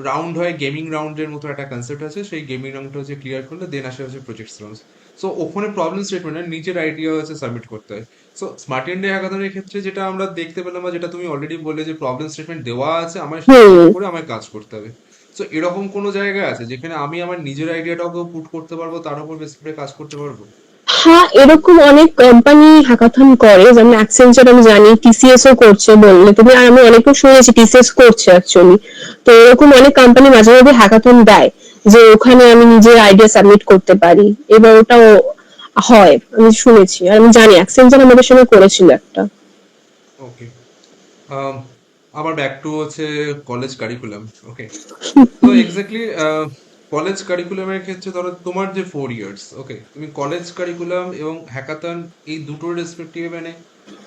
রাউন্ড হয়, গেমিং রাউন্ডের মতো একটা কনসেপ্ট আছে, সেই গেমিং রাউন্ডটা হচ্ছে ক্লিয়ার করলে দেন আসে হচ্ছে প্রজেক্ট রাউন্ড। সো ওখানে প্রবলেম স্টেটমেন্ট নিজের আইডিয়া হচ্ছে সাবমিট করতে হয়। সো স্মার্ট ইন্ডিয়া হ্যাকাথনের ক্ষেত্রে যেটা আমরা দেখতে পেলাম বা যেটা তুমি অলরেডি বললে যে প্রবলেম স্টেটমেন্ট দেওয়া আছে আমায় সেটার হুম। উপরে আমায় কাজ করতে হবে। সো এরকম কোনো জায়গা আছে যেখানে আমি আমার নিজের আইডিয়াটাকেও পুট করতে পারবো, তার উপর বেস করে কাজ করতে পারবো? হ্যাঁ, এরকম অনেক কোম্পানি হ্যাকাথন করে, যেমন অ্যাক্সেঞ্চার আমি জানি, টিসিএস ও করছে বললে তুমি, আর আমি অনেকেও শুনেছি টিসিএস করছে অ্যাকচুয়ালি। তো এরকম অনেক কোম্পানি মাঝে মাঝে হ্যাকাথন দেয়, যে ওখানে আমি নিজের আইডিয়া সাবমিট করতে পারি, এবার ওটাও হয় আমি শুনেছি, আর আমি জানি অ্যাক্সেঞ্চার আমাদের সঙ্গে করেছিল একটা। ওকে। আবার ব্যাক টু হচ্ছে কলেজ কারিকুলাম। ওকে। তো এক্স্যাক্টলি কলেজ কারিকুলামের ক্ষেত্রে ধরো তোমার যে 4 ইয়ার্স, ওকে, তুমি কলেজ কারিকুলাম এবং হ্যাকাথন এই দুটোর রেসপেক্টিভে মানে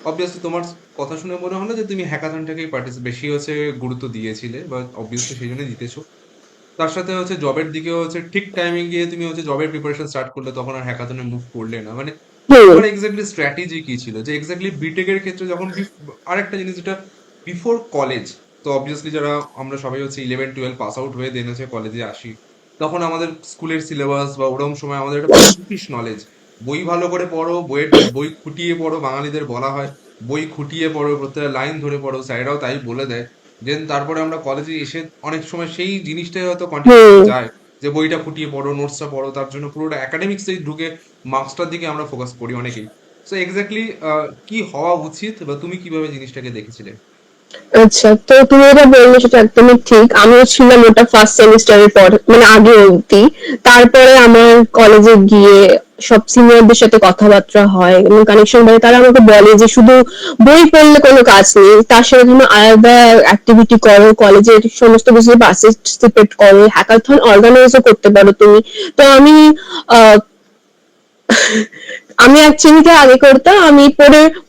অবভিয়াসলি তোমার কথা শুনে মনে হলো যে তুমি হ্যাকাথনটাকেই বেশি হচ্ছে গুরুত্ব দিয়েছিলে বা অবভিয়াসলি সেই জন্য জিতেছো। তার সাথে হচ্ছে জবের দিকে হচ্ছে ঠিক টাইমে গিয়ে তুমি হচ্ছে জবের প্রিপারেশন স্টার্ট করলে, তখন আর হ্যাকাথনে মুভ করলে না। মানে হুম। তোমার এক্স্যাক্টলি স্ট্র্যাটেজি কি ছিল যে এক্স্যাক্টলি বিটেক এর ক্ষেত্রে যখন আরেকটা জিনিস যেটা বিফোর কলেজ, তো অবভিয়াসলি যারা আমরা সবাই হচ্ছে 11-12 পাস আউট হয়ে দেন হচ্ছে কলেজে আসি, তখন আমাদের স্কুলের সিলেবাস বা ওরকম সময় আমাদের একটা বুকিশ নলেজ, বই ভালো করে পড়ো, বই খুঁটিয়ে পড়ো, বাঙালিদের বলা হয় বই খুঁটিয়ে পড়ো, প্রত্যেকটা লাইন ধরে পড়ো, স্যারেরাও তাই বলে দেয়। দেন তারপরে আমরা কলেজে এসে অনেক সময় সেই জিনিসটাই হয়তো কন্টিনিউ হুম। করা যায়, যে বইটা খুঁটিয়ে পড়ো, নোটসটা পড়ো, তার জন্য পুরোটা একাডেমিক্সে ঢুকে মার্কসটার দিকে আমরা ফোকাস করি অনেকেই। সো এক্স্যাক্টলি কি হওয়া উচিত বা তুমি কিভাবে জিনিসটাকে দেখেছিলে? আচ্ছা, তো তুমি এটা বললে সেটা একদমই ঠিক, আমিও ছিলাম ওটা ফার্স্ট সেমিস্টারের পর, মানে আগে অবধি। তারপরে আমার কলেজে গিয়ে সব সিনিয়রদের সাথে কথাবার্তা হয় এবং কানেকশন বাড়ে, তারা আমাকে বলে যে শুধু বই পড়লে কোনো কাজ নেই, তার সাথে তুমি আলাদা অ্যাক্টিভিটি করো, কলেজের সমস্ত কিছু পার্টিসিপেট করো, হ্যাকাথন অর্গানাইজও করতে পারো তুমি। তো আহ আমি অ্যাকচুয়ালি আগে করতাম, আমি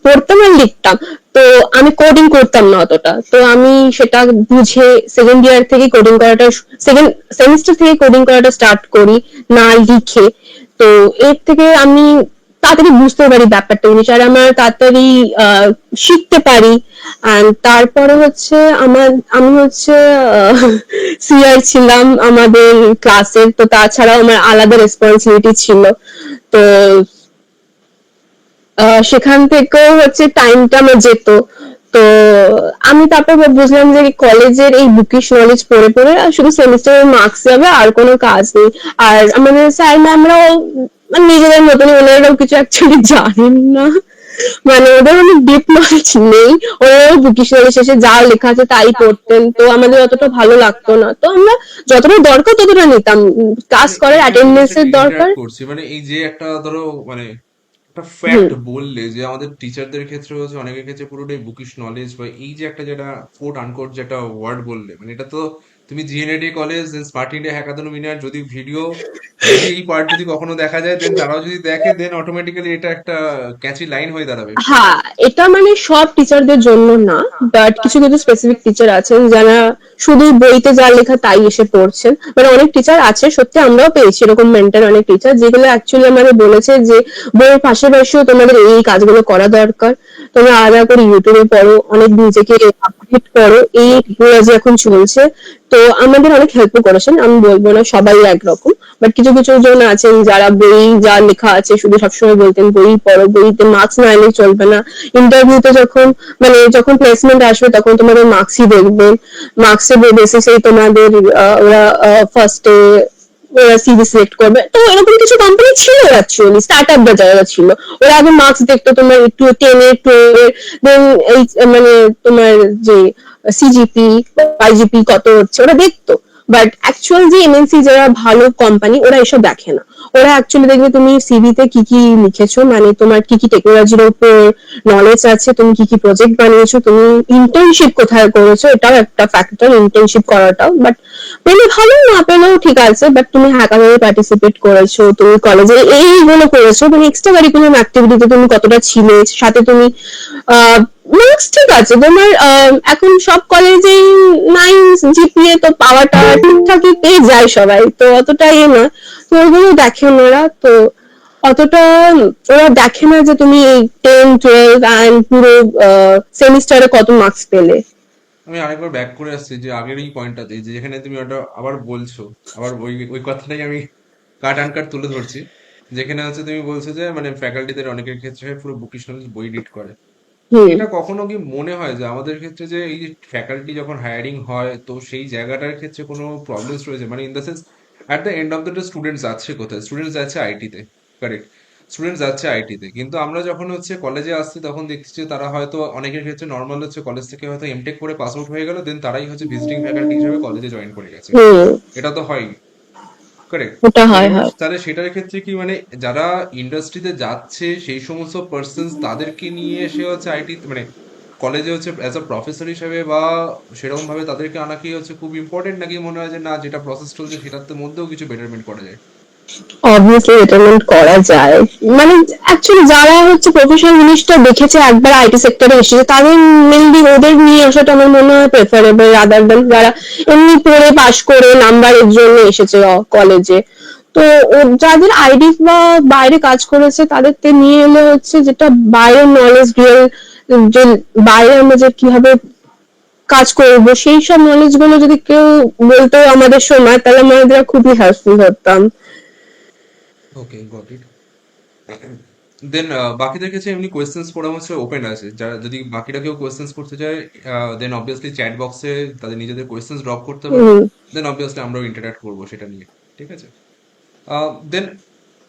পড়তাম আর লিখতাম। তো আমি কোডিং করতাম না অতটা, তো আমি সেটা বুঝে সেকেন্ড ইয়ার থেকে কোডিং করাটা, সেকেন্ড সেমিস্টার থেকে কোডিং করাটা স্টার্ট করি, না লিখে। তো এর থেকে আমি তাড়াতাড়ি বুঝতে পারি ব্যাপারটা জিনিস, আর আমার তাড়াতাড়ি শিখতে পারি। আর তারপরে হচ্ছে আমি হচ্ছে সিআর ছিলাম আমাদের ক্লাসের, তো তাছাড়াও আমার আলাদা রেসপন্সিবিলিটি ছিল। তো সেখান থেকেও হচ্ছে টাইমটা আমার যেত। তো আমি তারপর বুঝলাম যে কলেজের এই বুকিশ নলেজ পড়ে পড়ে আর শুধু সেমিস্টারের মার্কস যাবে, আর কোনো কাজ নেই। আর আমাদের স্যার ম্যামরাও মানে নিজেদের মতনই, ওনারাও কিছু অ্যাকচুয়ালি জানেন না, মানে ওদের অনেক ডিপ নলেজ নেই। ওরাও বুকিশ নলেজ শেষে যা লেখা আছে তাই পড়তেন, তো আমাদের অতটা ভালো লাগতো না, তো আমরা যতটা দরকার ততটা নিতাম, ক্লাস মানে করার এখানে তোমার অ্যাটেন্ডেন্স সাথে এর দরকার। ইন্টারাক্ট করছি, মানে এই যে একটা ধরো মানে একটা হুম। ফ্যাক্ট বললে যে আমাদের টিচারদের ক্ষেত্রে হচ্ছে অনেকের ক্ষেত্রে পুরোটাই বুকিশ নলেজ, বা এই যে একটা যেটা কোট আনকোট যেটা ওয়ার্ড বললে, মানে এটা তো তুমি GNAD college then Smart India Hackathon winner যদি ভিডিও, যদি এই পার্ট যদি কখনো দেখা যায়, দেন তারাও যদি দেখে, দেন অটোমেটিক্যালি এটা একটা ক্যাচি লাইন হয়ে দাঁড়াবে। হ্যাঁ, এটা মানে সব টিচারদের জন্য না, বাট কিছু কিছু স্পেসিফিক টিচার আছেন যারা শুধু বইতে যা লেখা তাই এসে পড়ছেন। মানে অনেক টিচার আছে, সত্যি আমরাও পেয়েছি এরকম মেন্টার অনেক টিচার, যেগুলো অ্যাকচুয়ালি আমাদের বলেছে যে বইয়ের পাশাপাশিও তোমাদের এই কাজগুলো করা দরকার। তোমরা আলাদা করে ইউটিউবে পড়ো, অনেক নিজেকে আপডেট করো, এই টেকনোলজি এখন চলছে। তো আমাদের অনেক হেল্প করেছেন, আমি বলবো না সবাই একরকম, বাট কিছু কিছু জন আছেন যারা বই যা লেখা আছে শুধু সবসময় বলতেন বই পড়ো, বইতে মার্কস না এলে চলবে না। ইন্টারভিউতে যখন মানে যখন প্লেসমেন্ট আসবে তখন তোমাদের মার্কসই দেখবে, মার্কসের বেসিসেই তোমাদের ওরা ফার্স্টে ওরা সিভি সিলেক্ট করবে। তো এরকম কিছু কোম্পানি ছিল অ্যাকচুয়ালি, স্টার্ট আপ যারা ছিল, ওরা আগে মার্কস দেখতো তোমার একটু 10 এর 12 এর, দেন এই মানে তোমার যে সিজিপি আইজিপি কত হচ্ছে ওরা দেখতো। বাট অ্যাকচুয়াল যে এমএনসি যারা ভালো কোম্পানি ওরা এসব দেখে না। ওরা অ্যাকচুয়ালি দেখবে তুমি সিভিতে কি কি লিখেছো, মানে তোমার কি কি টেকনোলজির উপর নলেজ আছে, তুমি কি কি প্রজেক্ট বানিয়েছো, তুমি ইন্টার্নশিপ কোথায় করেছো, এটাও একটা ফ্যাক্টর, ইন্টার্নশিপ করাটাও। বাট পেলে ভালো, না পেলেও ঠিক আছে, বাট তুমি হ্যাকাথনে পার্টিসিপেট করেছো, তুমি কলেজে এইগুলো করেছো, মানে এক্সট্রা কারিকুলাম অ্যাক্টিভিটিতে তুমি কতটা ছিলে, সাথে তুমি মার্কস ঠিক আছে তোমার, এখন সব কলেজেই 9 জিপিএ তো পাওয়াটা ঠিকঠাকই পেয়ে যায় সবাই, তো অতটা ইয়ে না। তো ওগুলো দেখেন ওরা, তো অতটা ওরা দেখে না যে তুমি 10 12 অ্যান্ড পুরো সেমিস্টারে কত মার্কস পেলে। আমি আরেকবার ব্যাক করে আসছি যে আগের এই পয়েন্টটাতে, যে যেখানে তুমি ওটা আবার বলছো, আবার ওই ওই কথাটাই আমি কাট অ্যান্ড কাট তুলে ধরছি। যেখানে হচ্ছে তুমি বলছো যে মানে ফ্যাকাল্টিদের অনেকের ক্ষেত্রে পুরো বুকিশ নলেজ বই রিড করে। হুম। এটা কখনো কি মনে হয় যে আমাদের ক্ষেত্রে যে এই যে ফ্যাকাল্টি যখন হায়ারিং হয়, তো সেই জায়গাটার ক্ষেত্রে কোনো প্রবলেমস রয়েছে? মানে in the sense, at the end of the day students যাচ্ছে কোথায়? স্টুডেন্টস যাচ্ছে আইটিতে, কারেক্ট? স্টুডেন্টস যাচ্ছে আইটিতে, কিন্তু আমরা যখন হচ্ছে কলেজে আসছি তখন দেখছি যে তারা হয়তো অনেকের ক্ষেত্রে নর্মাল হচ্ছে কলেজ থেকে হয়তো এমটেক করে পাস আউট হয়ে গেল, দেন তারাই হচ্ছে ভিজিটিং ফ্যাকাল্টি হিসেবে কলেজে জয়েন করে গেছে। হুম। এটা তো হয়, কারেক্ট? ওটা তো হয় এবার হয়। তাহলে সেটার ক্ষেত্রে কি মানে যারা ইন্ডাস্ট্রিতে যাচ্ছে সেই সমস্ত পার্সনস তাদেরকে নিয়ে এসে হচ্ছে আইটি মানে কলেজে হচ্ছে অ্যাজ আ প্রফেসর হিসেবে বা সেরকম ভাবে তাদেরকে আনা কি হচ্ছে খুব ইম্পর্টেন্ট, নাকি মনে হয় যে না, যেটা প্রসেস চলছে সেটার মধ্যেও কিছু বেটারমেন্ট করা যায়? অবভিয়াসলি বেটারমেন্ট করা যায়। মানে অ্যাকচুয়ালি যারা হচ্ছে প্রফেশনাল জিনিসটা দেখেছে একবার আইটি সেক্টরে এসেছে, তাদের মেনলি ওদের নিয়ে আসাটা আমার মনে হয় প্রেফারেবল রাদার দেন যারা এমনি পড়ে পাশ করে নাম্বারের জন্য এসেছে কলেজে। তো যাদের আইডি বা বাইরে কাজ করেছে তাদেরকে নিয়ে এলে হচ্ছে যেটা বাইরের নলেজ, রিয়েল যে বাইরে আমরা যে কিভাবে কাজ করবো সেই সব নলেজ গুলো যদি কেউ বলতো আমাদের সময়, তাহলে আমাদের খুবই হেল্পফুল হতাম। ওকে, গট ইট। দেন বাকিদের কাছে এমনি কোয়েশ্চেন্স ফোরাম হচ্ছে ওপেন আছে, যারা যদি বাকিরা কেউ কোয়েশ্চেন্স করতে চায়, দেন অবভিয়াসলি চ্যাট বক্সে তাদের নিজেদের কোয়েশ্চেন্স ড্রপ করতে পারে। হুম। দেন অবভিয়াসলি আমরাও ইন্টারঅ্যাক্ট করবো সেটা নিয়ে, ঠিক আছে? দেন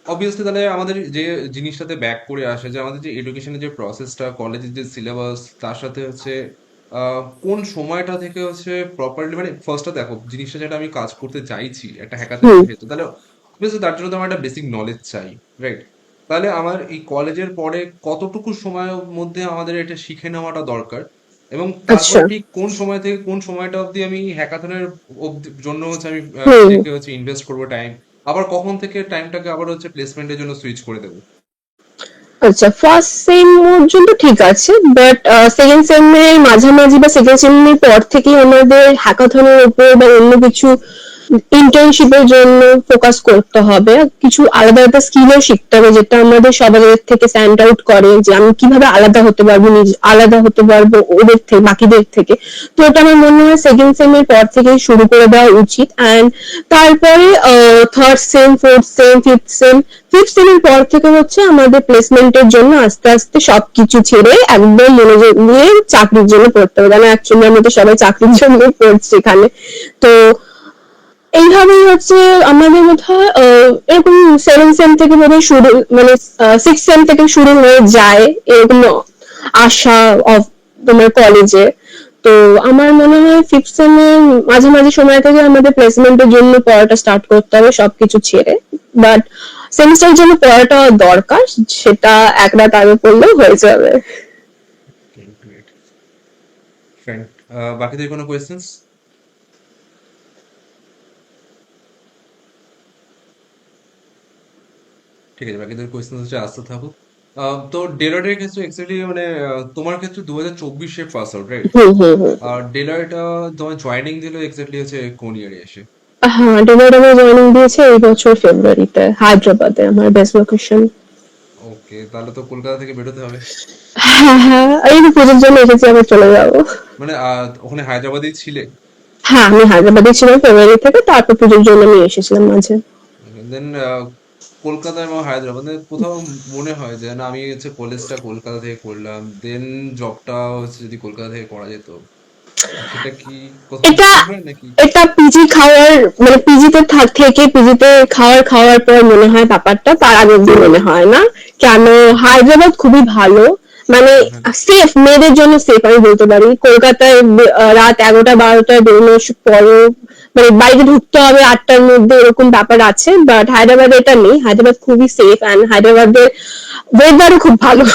অবভিয়াসলি তাহলে আমাদের যে জিনিসটাতে ব্যাক করে আসে যে আমাদের যে এডুকেশনের যে প্রসেসটা, কলেজের যে সিলেবাস, তার সাথে হচ্ছে কোন সময়টা থেকে হচ্ছে প্রপারলি, মানে ফার্স্টটা দেখো জিনিসটা যেটা আমি কাজ করতে চাইছি একটা হ্যাকাথনের হুম। ক্ষেত্রে, তাহলে অবভিয়াসলি তার জন্য তো আমার একটা বেসিক নলেজ চাই, রাইট? তাহলে আমার এই কলেজের পরে কতটুকু সময়ের মধ্যে আমাদের এটা শিখে নেওয়াটা দরকার, এবং তারপর আচ্ছা। ঠিক কোন সময় থেকে কোন সময়টা অবধি আমি হ্যাকাথনের জন্য হচ্ছে আমি হুম। নিজেকে হচ্ছে ইনভেস্ট করবো টাইম, আবার কখন থেকে টাইমটাকে আবার হচ্ছে প্লেসমেন্টের জন্য সুইচ করে দেবো? আচ্ছা, ফার্স্ট সেম পর্যন্ত ঠিক আছে, বাট সেকেন্ড সেমের মাঝামাঝি বা সেকেন্ড সেমের পর থেকেই আমাদের হ্যাকাথনের উপর বা অন্য কিছু ইন্টার্নশিপের জন্য ফোকাস করতে হবে, কিছু আলাদা আলাদা স্কিলও শিখতে হবে যেটা আমাদের সবার থেকে স্ট্যান্ড আউট করে, যে আমি কিভাবে আলাদা হতে পারবো, আলাদা হতে পারবো ওদের থেকে, বাকিদের থেকে। তো এটা আমার মনে হয় সেকেন্ড সেমের পর থেকেই শুরু করে দেওয়া উচিত। অ্যান্ড তারপরে third sem, fourth sem, fifth সেমের পর থেকে হচ্ছে আমাদের প্লেসমেন্টের জন্য আস্তে আস্তে সবকিছু ছেড়ে একদম মনোযোগ দিয়ে চাকরির জন্য পড়তে হবে, কারণ অ্যাকচুয়ালি আমরা তো সবাই চাকরির জন্য পড়ছি এখানে। তো এইভাবেই হচ্ছে আমাদের বোধহয় এরকম সেভেন সেম থেকে বোধহয় শুরু, মানে সিক্স সেম থেকে শুরু হয়ে যায় এরকম আশা অফ তোমার কলেজে। তো আমার মনে হয় ফিফথ সেমের মাঝামাঝি সময় থেকে আমাদের প্লেসমেন্টের জন্য পড়াটা স্টার্ট করতে হবে সবকিছু ছেড়ে। বাট সেমিস্টারের জন্য পড়াটা দরকার, সেটা এক রাত আগে পড়লেও হয়ে যাবে। গ্রেট। ফাইন। বাকিদের কোনো কোয়েশ্চেন্স? ঠিক আছে, বাকিদের কোয়েশ্চেন্স হচ্ছে আসতে থাকুক। তো ডেলয়েটের ক্ষেত্রে অ্যাকচুয়ালি মানে তোমার ক্ষেত্রে 2024-এ পাস আউট, রাইট? হুম হুম হুম। আর ডেলয়েট তোমার জয়েনিং দিল এক্স্যাক্টলি হচ্ছে কোন ইয়ারে এসে? হ্যাঁ, ডিলাইট আমি জয়েনিং দিয়েছি এই বছর ফেব্রুয়ারিতে, হায়দ্রাবাদে আমার বেস্ট লোকেশন। ওকে, তাহলে তো কলকাতা থেকে বেরোতে হবে। হ্যাঁ হ্যাঁ, এই তো পুজোর জন্য এসেছি, আবার চলে যাবো। মানে ওখানে হায়দ্রাবাদেই ছিলে? হ্যাঁ, আমি হায়দ্রাবাদে ছিলাম ফেব্রুয়ারি থেকে, তারপর পুজোর জন্য আমি এসেছিলাম মাঝে। দেন কলকাতা এবং হায়দ্রাবাদে কোথাও মনে হয় যে না আমি হচ্ছে কলেজটা কলকাতা থেকে করলাম, দেন জবটা হচ্ছে যদি কলকাতা থেকে করা যেত, সেটা কি কোথাও এটা মনে হয় নাকি? এটা পিজি খাওয়ার মানে পিজিতে থেকে পিজিতে খাওয়ার পর মনে হয় ব্যাপারটা, তার আগে অব্দি মনে হয় না। কেন, হায়দ্রাবাদ খুবই ভালো, মানে হ্যাঁ। সেফ, মেয়েদের জন্য সেফ আমি বলতে পারি। কলকাতায় রাত 11টা 12টায় বেরোনোর পরও মানে বাড়িতে ঢুকতে হবে 8টার মধ্যে, এরকম ব্যাপার আছে। বাট হায়দ্রাবাদে এটা নেই, হায়দ্রাবাদ খুবই সেফ, অ্যান্ড হায়দ্রাবাদের ওয়েদারও খুব ভালো,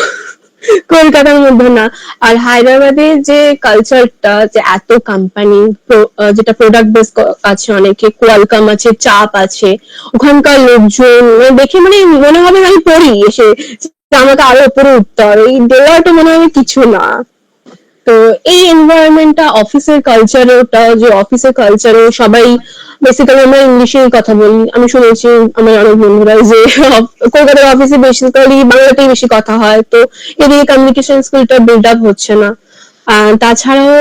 কলকাতার মধ্যে না। আর হায়দ্রাবাদের যে কালচারটা, যে এত কোম্পানি, যেটা প্রোডাক্ট বেস আছে, অনেকে কোয়ালকাম আছে, চাপ আছে, ওখানকার লোকজন দেখে মানে মনে হবে আমি পড়ি এসে, যে আমাকে আরো উপরে উঠতে হবে, এই ডেলাটা মনে হয় কিছু না। তো এই এনভায়রনমেন্টটা অফিসের কালচারে, ওটা যে অফিসের কালচারে সবাই বেসিক্যালি আমরা ইংলিশেই কথা বলি, আমি শুনেছি আমার অনেক বন্ধুরা যে কলকাতার অফিসে বেসিক্যালি বাংলাতেই বেশি কথা হয়, তো এদিকে কমিউনিকেশন স্কিলটা বিল্ড আপ হচ্ছে না। আর তাছাড়াও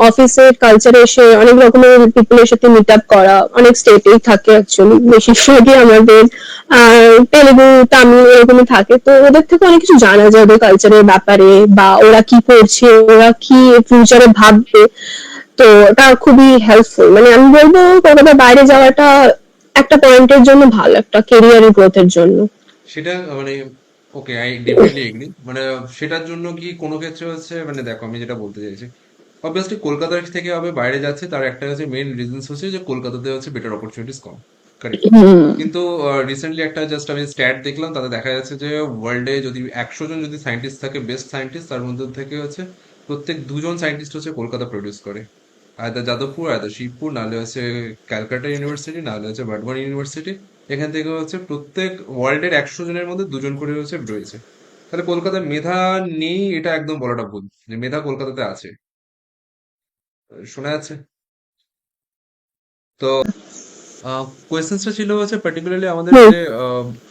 অফিসের কালচারে এসে অনেক রকমের পিপলের সাথে মিট আপ করা, অনেক স্টেটেই থাকে অ্যাকচুয়ালি, বেশিরভাগই আমাদের তেলেগু তামিল এরকমই থাকে, তো ওদের থেকে অনেক কিছু জানা যায় ওদের কালচারের ব্যাপারে, বা ওরা কি করছে, ওরা কি ফিউচারে ভাববে। তো ওটা খুবই হেল্পফুল, মানে আমি বলবো কলকাতার বাইরে যাওয়াটা একটা পয়েন্টের জন্য ভালো, একটা কেরিয়ারের গ্রোথের জন্য। সেটা মানে ওকে, আই ডেফিনেটলি এগ্রি। মানে সেটার জন্য কি কোনো ক্ষেত্রে হচ্ছে মানে দেখো আমি যেটা বলতে চাইছি, অবভিয়াসলি কলকাতার থেকে হবে বাইরে যাচ্ছে, তার একটা হচ্ছে মেইন রিজনস হচ্ছে যে কলকাতাতে হচ্ছে বেটার অপরচুনিটিস কম। কারেক্ট। হুম কিন্তু রিসেন্টলি একটা জাস্ট আমি স্ট্যাট দেখলাম, তাতে দেখা যাচ্ছে যে ওয়ার্ল্ডে যদি 100 জন যদি সায়েন্টিস্ট থাকে, বেস্ট সায়েন্টিস্ট, তার মধ্যে থেকে হচ্ছে প্রত্যেক 2 জন সায়েন্টিস্ট হচ্ছে কলকাতা প্রডিউস করে। আয়দা যাদবপুর, আয়দা শিবপুর, নাহলে হচ্ছে ক্যালকাটা ইউনিভার্সিটি, নাহলে হচ্ছে বার্ডমান ইউনিভার্সিটি। এখান থেকে হচ্ছে প্রত্যেক ওয়ার্ল্ডের 100 জনের মধ্যে 2 জন করে হচ্ছে রয়েছে। তাহলে কলকাতায় মেধা নেই এটা একদম বলাটা ভুল, যে মেধা কলকাতাতে আছে। শোনা যাচ্ছে? তো কোয়েশ্চেন্সটা ছিল হচ্ছে পার্টিকুলারলি আমাদের হুম। যে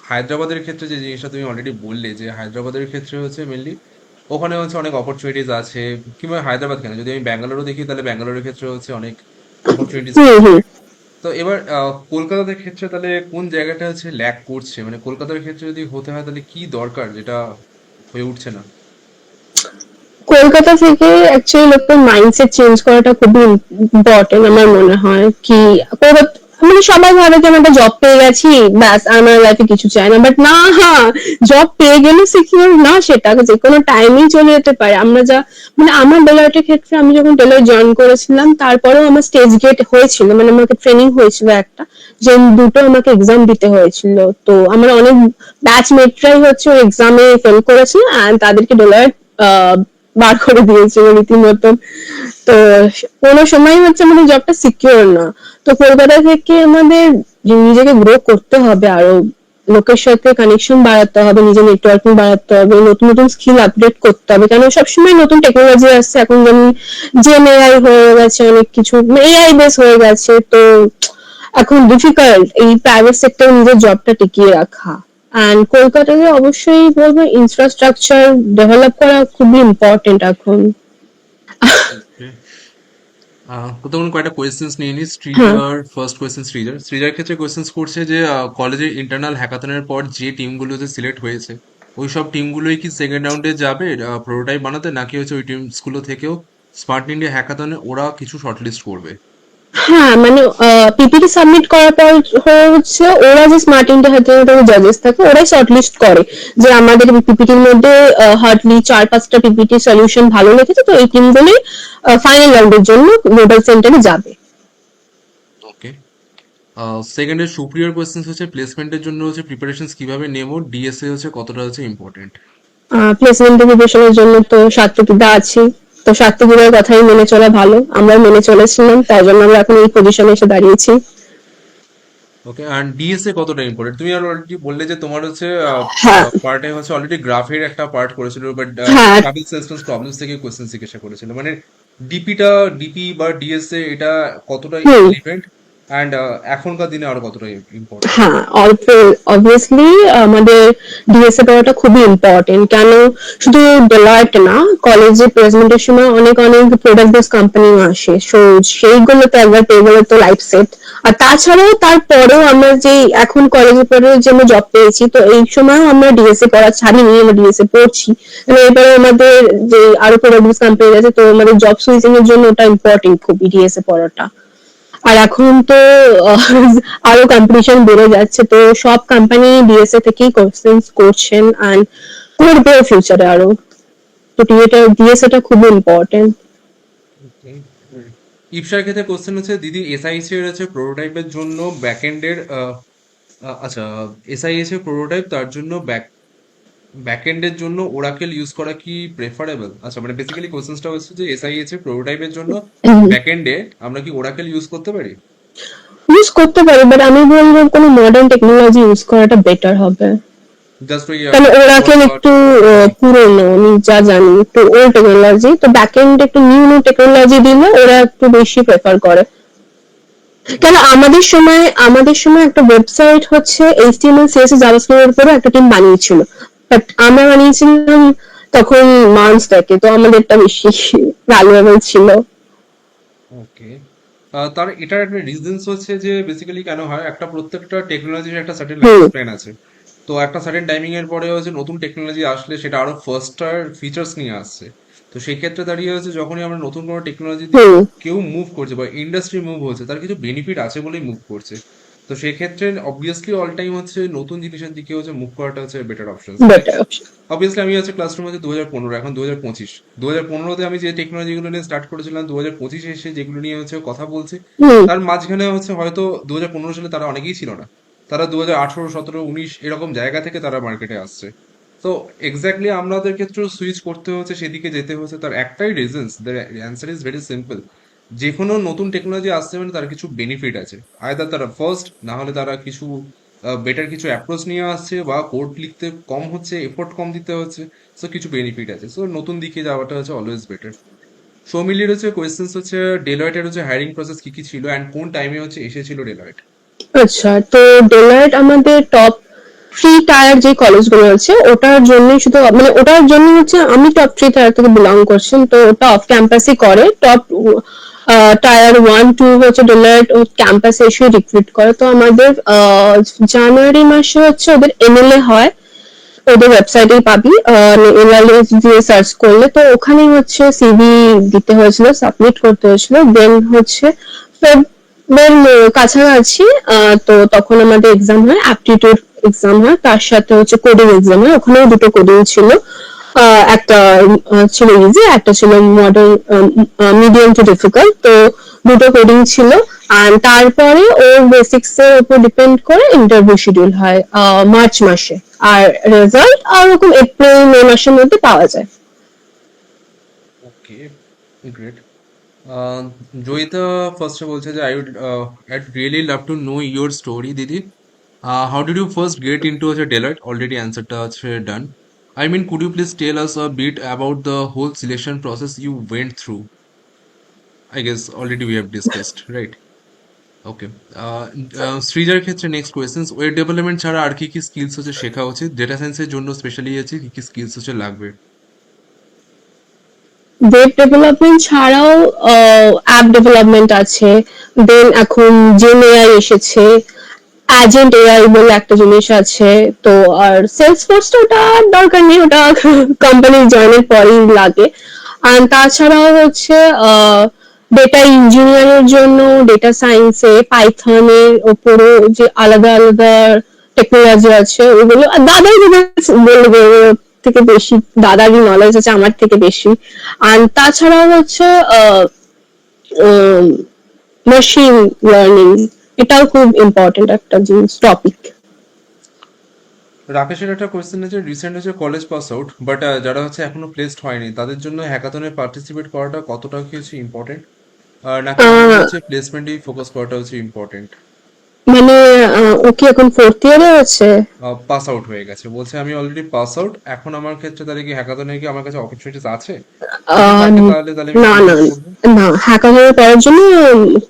হায়দ্রাবাদের ক্ষেত্রে যে জিনিসটা তুমি অলরেডি বললে, যে হায়দ্রাবাদের ক্ষেত্রে হচ্ছে মেনলি ওখানে হচ্ছে অনেক অপরচুনিটিস আছে। কিংবা হায়দ্রাবাদ কেন, যদি আমি ব্যাঙ্গালোরও দেখি তাহলে ব্যাঙ্গালোরের ক্ষেত্রে হচ্ছে অনেক অপরচুনিটিস হুম রয়েছে। হুম। তো এবার কলকাতার ক্ষেত্রে তাহলে কোন জায়গাটা হচ্ছে ল্যাক করছে, মানে কলকাতার ক্ষেত্রে যদি হতে হয় তাহলে কি দরকার যেটা হয়ে উঠছে না? কলকাতা থেকে অ্যাকচুয়ালি লোকের মাইন্ডসেট চেঞ্জ করাটা খুবই ইম্পর্টেন্ট আমার মনে হয়। কি কলকাতা মানে সবাই ভাবে যে আমি একটা জব পেয়ে গেছি, ব্যাস আমার লাইফে কিছু চাই না, বাট না, হ্যাঁ, জব পেয়ে গেলে সিকিউর না, সেটা যে কোনো টাইমেই চলে যেতে পারে। আমরা যা মানে আমার ডেলয়েটের ক্ষেত্রে আমি যখন ডেলয়েট জয়েন করেছিলাম, তারপরেও আমার স্টেজ গেট হয়েছিল, মানে আমাকে ট্রেনিং হয়েছিল একটা, যে দুটো আমাকে এক্সাম দিতে হয়েছিল। তো আমার অনেক ব্যাচমেটরাই হচ্ছে ওই এক্সামে ফেল করেছিল, and তাদেরকে ডেলয়েট বার করে দিয়েছিল রীতিমতো। তো কোনো সময় হচ্ছে মানে জবটা সিকিউর না। তো কলকাতা থেকে আমাদের নিজেকে গ্রো করতে হবে আরো, লোকের সাথে কানেকশন বাড়াতে হবে, নিজের নেটওয়ার্কিং বাড়াতে হবে, নতুন নতুন স্কিল আপডেট করতে হবে, কেন সবসময় নতুন টেকনোলজি আসছে এখন, যেমন জেন এআই হয়ে গেছে, অনেক কিছু এআই বেস হয়ে গেছে। তো এখন ডিফিকাল্ট এই প্রাইভেট সেক্টরে নিজের জবটা টিকিয়ে রাখা। অ্যান্ড কলকাতাতে অবশ্যই বলবো ইনফ্রাস্ট্রাকচার ডেভেলপ করা খুবই ইম্পর্টেন্ট এখন। ওকে। প্রথম কয়েকটা কোয়েশ্চেন্স নিয়ে নিই। হ্যাঁ। শ্রীজার ফার্স্ট কোয়েশ্চেন, শ্রীজার ক্ষেত্রে কোয়েশ্চেন্স করছে যে কলেজের ইন্টারনাল হ্যাকাথনের পর যে টিমগুলোতে সিলেক্ট হয়েছে, ওই সব টিমগুলোই কি সেকেন্ড রাউন্ডে যাবে প্রোটোটাইপ বানাতে, নাকি হচ্ছে ওই টিমসগুলো থেকেও স্মার্ট ইন্ডিয়া হ্যাকাথনে ওরা কিছু শর্টলিস্ট করবে? হ্যাঁ, মানে পিপিটি সাবমিট করার পর হচ্ছে ওরা যে স্মার্ট ইন্ডিয়া হ্যাকাথনের জাজেস থাকে ওরাই শর্টলিস্ট করে যে আমাদের পিপিটির মধ্যে হার্ডলি 4-5টা পিপিটি সলিউশন ভালো লেগেছে, তো এই টিমগুলোই ফাইনাল রাউন্ডের জন্য গ্লোবাল সেন্টারে যাবে। ওকে। সেকেন্ডের সুপ্রিয়র কোয়েশ্চেন হচ্ছে প্লেসমেন্টের জন্য হচ্ছে প্রিপারেশনস কিভাবে নেব, ডিএসএ হচ্ছে কতটা হচ্ছে ইম্পর্টেন্ট। প্লেসমেন্ট প্রিপারেশনের জন্য তো সাত্যকিদা আছে, তো সাত্যকিদার কথাই মেনে চলা ভালো, আমরা মেনে চলেছিলাম, তাই জন্য আমরা এখন এই পজিশনে এসে দাঁড়িয়েছি। ওকে, আর ডিএসএ কতটা ইম্পর্টেন্ট, তুমি আর অলরেডি বললে যে তোমার হচ্ছে হ্যাঁ, পার্টে হচ্ছে অলরেডি গ্রাফের একটা পার্ট করেছিল, বাট হ্যাঁ। ট্রাভেল সেলসম্যান প্রবলেমস থেকে কোয়েশ্চেন জিজ্ঞাসা করেছিল, মানে ডিপিটা, ডিপি বা ডিএসএ এটা কতটা হুম। রিলেভেন্ট অ্যান্ড এখনকার দিনে আরো কতটা ইম্পর্টেন্ট। হ্যাঁ, অবভিয়াসলি আমাদের ডিএসএ পড়াটা খুবই ইম্পর্টেন্ট। কেন, শুধু ডেলয়েট না, কলেজে প্রেজেন্টের সময় অনেক অনেক প্রোডাক্ট বেস কোম্পানিও আসে, সো সেইগুলোতে একবার পেয়ে গেলে তো লাইফ সেট। আর তাছাড়াও তারপরেও আমরা যে এখন কলেজে পড়ে যে আমরা জব পেয়েছি, তো এই সময়ও আমরা ডিএসএ পড়া ছাড়িনি, আমরা ডিএসএ পড়ছি। মানে এবারে আমাদের যে আরো প্রোডাক্ট বেস কোম্পানি আছে, তো আমাদের জব সুইচিং এর জন্য ওটা ইম্পর্টেন্ট খুবই ডিএসএ পড়াটা। আর এখন তো আহ, আরো কম্পিটিশন বেড়ে যাচ্ছে, তো সব কোম্পানি ডিএসএ থেকেই কোশ্চেন করছেন এন্ড করবে ফিউচারে আরো, তো ডিএসএটা খুব ইম্পর্টেন্ট। ইপসার ক্ষেত্রে কোশ্চেন হচ্ছে দিদি এসআইএস এর হচ্ছে প্রোটোটাইপের জন্য ব্যাকএন্ডের আচ্ছা, এসআইএস এর প্রোটোটাইপ তার জন্য ব্যাকএন্ডের জন্য ওরাকেল ইউজ করা কি প্রেফারেবল। আচ্ছা, মানে বেসিক্যালি কোশ্চেনটা হচ্ছে যে এসআইএস এর প্রোটোটাইপের জন্য ব্যাকএন্ডে আমরা কি ওরাকেল ইউজ করতে পারি। ইউজ করতে পারি, বাট আমি বলবো কোনো মডার্ন টেকনোলজি ইউজ করাটা বেটার হবে। জাস্ট ওই কারণ ওরাকেল একটু পুরনো, আমি যা জানি একটু ওল্ড টেকনোলজি, তো ব্যাকএন্ড একটু নিউ নিউ টেকনোলজি দিলে ওরা একটু বেশি প্রেফার করে। কেন, আমাদের সময় একটা ওয়েবসাইট হচ্ছে এইচটিএমএল সিএসএস জাভাস্ক্রিপ্ট এর উপরে একটা টিম বানিয়েছিল, বাট আমরা বানিয়েছিলাম তখন মার্চ থেকে, তো আমাদেরটা বেশি ভ্যালুয়েবল ছিল। ওকে, তার এটার একটা রিজনস হচ্ছে যে বেসিক্যালি কেন হয়, একটা প্রত্যেকটা টেকনোলজির একটা সার্টেন লাইফ হুম, স্প্যান আছে। তো একটা সার্টেন টাইমিং এর পরে হচ্ছে নতুন টেকনোলজি আসলে সেটা আরো ফার্স্টার ফিচার্স নিয়ে আসছে। তো সেই ক্ষেত্রে দাঁড়িয়ে হচ্ছে যখনই আমরা নতুন কোনো টেকনোলজি দিকে হুম, কেউ মুভ করছে বা ইন্ডাস্ট্রি মুভ হচ্ছে, তার কিছু বেনিফিট আছে বলেই মুভ করছে। তো সেই ক্ষেত্রে অবভিয়াসলি অল টাইম হচ্ছে নতুন জিনিসের দিকে হচ্ছে মুভ করাটা হচ্ছে better option. Like better option. Obviously আমি হচ্ছে ক্লাসরুম হচ্ছে 2015, এখন 2025। 2015-তে আমি যে টেকনোলজিগুলো নিয়ে স্টার্ট করেছিলাম, 2025-এ এসে যেগুলো নিয়ে হচ্ছে কথা বলছি, হুম, তার মাঝখানে হচ্ছে হয়তো 2015 সালে তারা অনেকেই ছিল না। তারা 2018, 17, 19 এরকম জায়গা থেকে তারা মার্কেটে আসছে। তো এক্স্যাক্টলি আমাদের ক্ষেত্রেও সুইচ করতে হচ্ছে, সেদিকে যেতে হচ্ছে, তার একটাই reasons, the answer is very simple. যে কোনো নতুন টেকনোলজি আসছে মানে তার কিছু বেনিফিট আছে, আয়দার তারা ফার্স্ট, না হলে তারা কিছু বেটার কিছু অ্যাপ্রোচ নিয়ে আসছে, বা কোড লিখতে কম হচ্ছে, এফোর্ট কম দিতে হচ্ছে। সো কিছু বেনিফিট আছে, সো নতুন দিকে যাওয়াটা হচ্ছে অলওয়েজ বেটার। সৌমিলির হচ্ছে কোয়েশ্চেন্স হচ্ছে ডেলয়েটের হচ্ছে হায়ারিং প্রসেস কি কি ছিল অ্যান্ড কোন টাইমে হচ্ছে এসেছিল ডেলয়েট। আচ্ছা, তো ডেলয়েট আমাদের টপ থ্রি টায়ার যে কলেজগুলো আছে ওটার জন্য, শুধু মানে ওটার জন্য হচ্ছে আমি টপ থ্রি টায়ার থেকে বিলং করছি, তো ওটা অফ ক্যাম্পাসই করে। টপ টায়ার 1-2 হচ্ছে ডেলয়েট ও ক্যাম্পাসে এসে রিক্রুট করে। তো আমাদের জানুয়ারি মাসে হচ্ছে ওদের এমএলএ হয়, ওদের ওয়েবসাইটেই পাবি, এমএলএ দিয়ে সার্চ করলে, তো ওখানেই হচ্ছে সিভি দিতে হয়েছিল, সাবমিট করতে হয়েছিল। দেন হচ্ছে কাছাকাছি তো তখন আমাদের এক্সাম হয়, অ্যাপটিটিউড এক্সাম হয়, তার সাথে হচ্ছে কোডিং এক্সাম হয়, ওখানেও দুটো কোডিং ছিল। একটা ছিল ইজি, একটা ছিল মডার্ন, মিডিয়াম টু ডিফিকাল্ট, তো দুটো কোডিং ছিল। আর তারপরে ওর বেসিক্স এর উপর ডিপেন্ড করে ইন্টারভিউ শিডিউল হয় মার্চ মাসে, আর রেজাল্ট আর ওরকম এপ্রিল মে মাসের মধ্যে পাওয়া যায়। ওকে, গ্রেট। জয়িতা ফার্স্টে বলছে যে I'd really love to know your story দিদি। How did you first get into a Deloitte? Already answered done. I mean, could you please tell us a bit about the whole selection process you went through? I guess already we have discussed, right? ওকে। সৃজার ক্ষেত্রে next question, web development ছাড়া আর কি কি skills হচ্ছে শেখা উচিত, data সায়েন্সের জন্য specially আছে কি কি স্কিলস হচ্ছে লাগবে। ওয়েব ডেভেলপমেন্ট ছাড়াও অ্যাপ ডেভেলপমেন্ট আছে, দেন এখন জেন এআই এসেছে, অ্যাজেন্ট এআই বলে একটা জিনিস আছে। তো আর সেলস ফোর্সটা ওটা দরকার নেই, ওটা কোম্পানি জয়েনের পরেই লাগে। আর তাছাড়াও হচ্ছে ডেটা ইঞ্জিনিয়ারের জন্য ডেটা সায়েন্সে পাইথনের ওপরও যে আলাদা আলাদা টেকনোলজি আছে ওগুলো আর দাদাই বলবে ওর থেকে বেশি, দাদারই নলেজ আছে আমার থেকে বেশি। আর তাছাড়াও হচ্ছে মেশিন লার্নিং, এটাও খুব ইম্পর্টেন্ট একটা জিনিস টপিক। রাকেশের একটা কোয়েশ্চেন আছে, রিসেন্ট হচ্ছে কলেজ পাস আউট বাট যারা হচ্ছে এখনো প্লেসড হয়নি তাদের জন্য হ্যাকাথনে পার্টিসিপেট করাটা কতটা কি হচ্ছে ইম্পর্টেন্ট, নাকি ওদের হচ্ছে প্লেসমেন্টেই ফোকাস করাটা হচ্ছে ইম্পর্টেন্ট? মানে ও কি এখন ফোর্থ ইয়ারে আছে? পাস আউট হয়ে গেছে, বলছে আমি অলরেডি পাস আউট, এখন আমার ক্ষেত্রে তাহলে কি হ্যাকাথনে কি আমার কাছে অপরচুনিটিস আছে? যদি আহ, থাকে তাহলে তাহলে আমি না কিভাবে না করবো? না, হ্যাকাথনে করার জন্য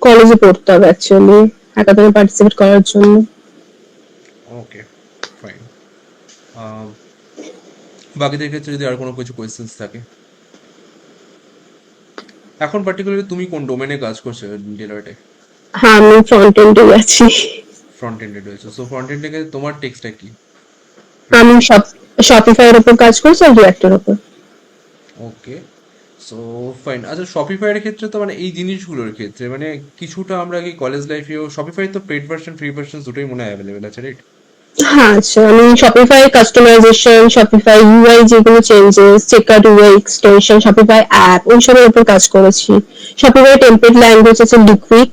কলেজে পড়তে হবে অ্যাকচুয়ালি, হ্যাকাথনে পার্টিসিপেট করার জন্য। ওকে, ফাইন। বাকিদের ক্ষেত্রে যদি আর কোনো কিছু কোয়েশ্চেন্স থাকে। এখন পার্টিকুলারলি তুমি কোন ডোমেনে কাজ করছো ডেলয়েটে? হ্যাঁ, আমি ফ্রন্ট এন্ডে আছি। ফ্রন্ট এন্ডে রয়েছে, সো ফ্রন্ট এন্ডে তোমার টেক্সটটা কি? আমি শপিফাই এর উপর কাজ করছি আর রিঅ্যাক্টের উপর। ওকে, সো ফাইন। আচ্ছা, শপিফাই এর ক্ষেত্রে তো মানে এই জিনিসগুলোর ক্ষেত্রে মানে কিছুটা আমরা কি কলেজ লাইফেও শপিফাই তো পেড ভার্সন ফ্রি ভার্সন দুটোই মনে হয় অ্যাভেলেবেল আছে, রাইট? হ্যাঁ, আচ্ছা, আমি শপিফাই কাস্টমাইজেশন, শপিফাই ইউআই যেগুলো changes, checkout UI extension, Shopify app ওইসবের উপর কাজ করেছি। শপিফাই টেমপ্লেট ল্যাঙ্গুয়েজ আছে লিকুইড,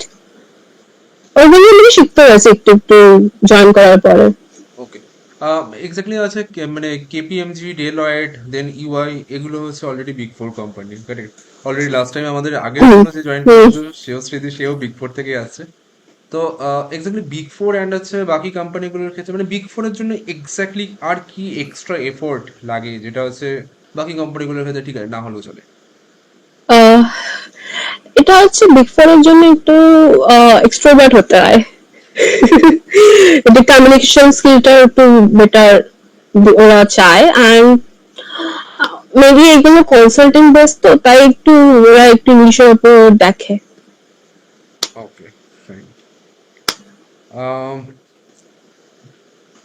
ওইগুলো আমি শিখতে হয়েছে একটু একটু জয়েন করার পরে। ওকে, এক্স্যাক্টলি আছে মানে কেপিএমজি, ডেলয়েট, দেন ইউআই, এগুলো হচ্ছে already big four company, correct? Already last time আমাদের আগের হুম জন্য যে জয়েন হুম। করেছিল সেও স্মৃতি, সেও বিগ ফোর থেকে আসছে। তো এক্স্যাক্টলি বিগ ফোর অ্যান্ড হচ্ছে বাকি কোম্পানিগুলোর ক্ষেত্রে মানে বিগ ফোরের জন্য এক্স্যাক্টলি আর কি এক্সট্রা এফোর্ট লাগে যেটা হচ্ছে বাকি কোম্পানিগুলোর ক্ষেত্রে ঠিক আছে না হলেও চলে? আহ, এটা হচ্ছে বিগ ফোর এর জন্য একটু এক্সট্রোভার্ট হতে হয়। এটা কমিউনিকেশন স্কিলটা একটু বেটার ওরা চায়। অ্যান্ড মেবি এগুলো কনসাল্টিং বেস, তো তাই একটু ওরা একটু ইংলিশের উপর দেখে। ওকে, ফাইন।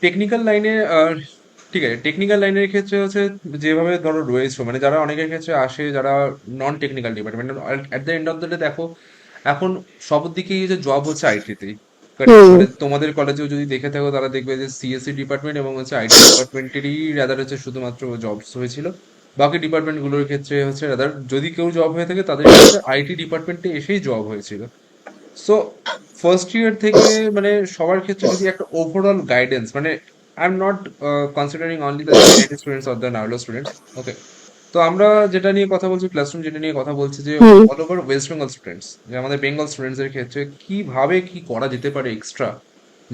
টেকনিক্যাল লাইনে ঠিক আছে, টেকনিক্যাল লাইনের ক্ষেত্রে হচ্ছে যেভাবে ধরো রয়েছে মানে যারা অনেকের ক্ষেত্রে আসে যারা non technical department, at the end of the day দেখো এখন সব দিকেই যে জব হচ্ছে আইটিতেই, কারেক্ট? হুম মানে তোমাদের কলেজেও যদি দেখে থাকো তারা দেখবে যে সিএসসি ডিপার্টমেন্ট এবং হচ্ছে আইটি ডিপার্টমেন্টেরই রাদার হচ্ছে শুধুমাত্র জবস হয়েছিল। বাকি ডিপার্টমেন্টগুলোর ক্ষেত্রে হচ্ছে রাদার যদি কেউ জব হয়ে থাকে তাদের ক্ষেত্রে আইটি ডিপার্টমেন্টে এসেই জব হয়েছিল। সো ফার্স্ট ইয়ার থেকে মানে সবার ক্ষেত্রে যদি একটা ওভারঅল গাইডেন্স মানে I am not considering only the general students or the নার্লো স্টুডেন্টস, ওকে? তো আমরা যেটা নিয়ে কথা বলছি, ক্লাসরুম যেটা নিয়ে কথা বলছি, যে hmm. All over West Bengal students, যে আমাদের বেঙ্গল স্টুডেন্টস এর ক্ষেত্রে কিভাবে কি করা যেতে পারে এক্সট্রা,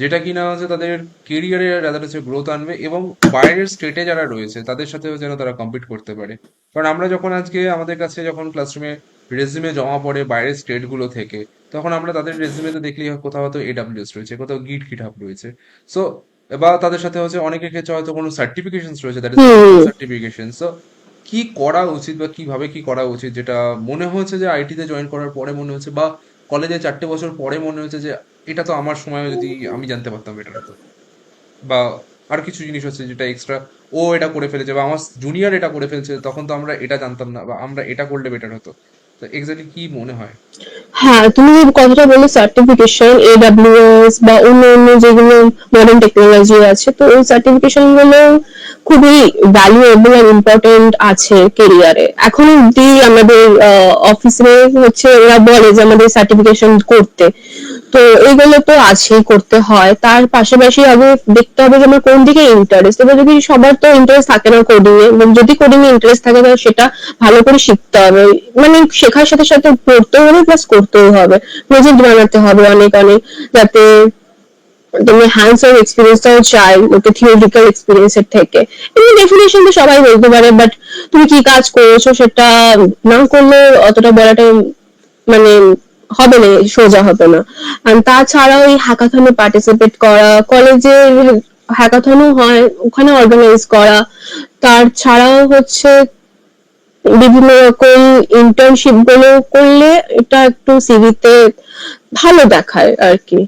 যেটা কিনা হচ্ছে তাদের কেরিয়ারে যাদের হচ্ছে গ্রোথ আনবে এবং বাইরের স্টেটে যারা রয়েছে তাদের সাথেও যেন তারা কম্পিট করতে পারে। কারণ আমরা যখন আজকে আমাদের কাছে যখন ক্লাসরুমে রেজিউমে জমা পড়ে বাইরের স্টেট গুলো থেকে, তখন আমরা তাদের রেজিউমেতে দেখলি কোথাও হয়তো এডাব্লিউএস রয়েছে, কোথাও গিট হাব রয়েছে। সো বা তাদের সাথে হচ্ছে অনেকের ক্ষেত্রে হয়তো কোনো সার্টিফিকেশন রয়েছে, that is hmm. Technical certification. So কি করা উচিত বা কিভাবে কি করা উচিত, যেটা মনে হচ্ছে যে আইটিতে জয়েন করার পরে মনে হচ্ছে বা কলেজে 4টে বছর পরে মনে হচ্ছে যে এটা তো আমার সময় যদি আমি জানতে পারতাম বেটার হতো, বা আর কিছু জিনিস হচ্ছে যেটা এক্সট্রা ও এটা করে ফেলেছে বা আমার জুনিয়র এটা করে ফেলছে, তখন তো আমরা এটা জানতাম না বা আমরা এটা করলে বেটার হতো। তো এক্স্যাক্টলি কি মনে হয়? হ্যাঁ, তুমি যে কথাটা বললে সার্টিফিকেশন, এডব্লিউএস বা অন্য অন্য যেগুলো মডার্ন টেকনোলজি আছে, তো ওই সার্টিফিকেশন গুলো খুবই ভ্যালুয়েবল আর ইম্পর্টেন্ট আছে কেরিয়ারে। এখন অব্দি আমাদের অফিসে হচ্ছে ওরা বলে যে আমাদের সার্টিফিকেশন করতে, তো এইগুলো তো আছেই, করতে হয়। তার পাশাপাশি আগে দেখতে হবে যে আমার কোন দিকে ইন্টারেস্ট। এবার যদি সবার তো ইন্টারেস্ট থাকে না কোডিং এ, এবং যদি কোডিং এ ইন্টারেস্ট থাকে তাহলে সেটা ভালো করে শিখতে হবে। মানে শেখার সাথে সাথে পড়তেও হবে প্লাস করতেও হবে, প্রজেক্ট বানাতে হবে অনেক অনেক, যাতে তুমি হ্যান্ডস অন এক্সপিরিয়েন্সটাও চাই ওকে থিওরিটিক্যাল এক্সপিরিয়েন্সের থেকে। এমনি ডেফিনেশন তো সবাই বলতে পারে, বাট তুমি কি কাজ করেছো সেটা না করলে অতটা বলাটা মানে হবে না, সোজা হবে না। আর তাছাড়াও এই হ্যাকাথনে পার্টিসিপেট করা, কলেজে হ্যাকাথনও হয় ওখানে অর্গানাইজ করা, তার ছাড়াও হচ্ছে বিভিন্ন রকম ইন্টার্নশিপ গুলো করলে এটা একটু সিভিতে ভালো দেখায় আর কি।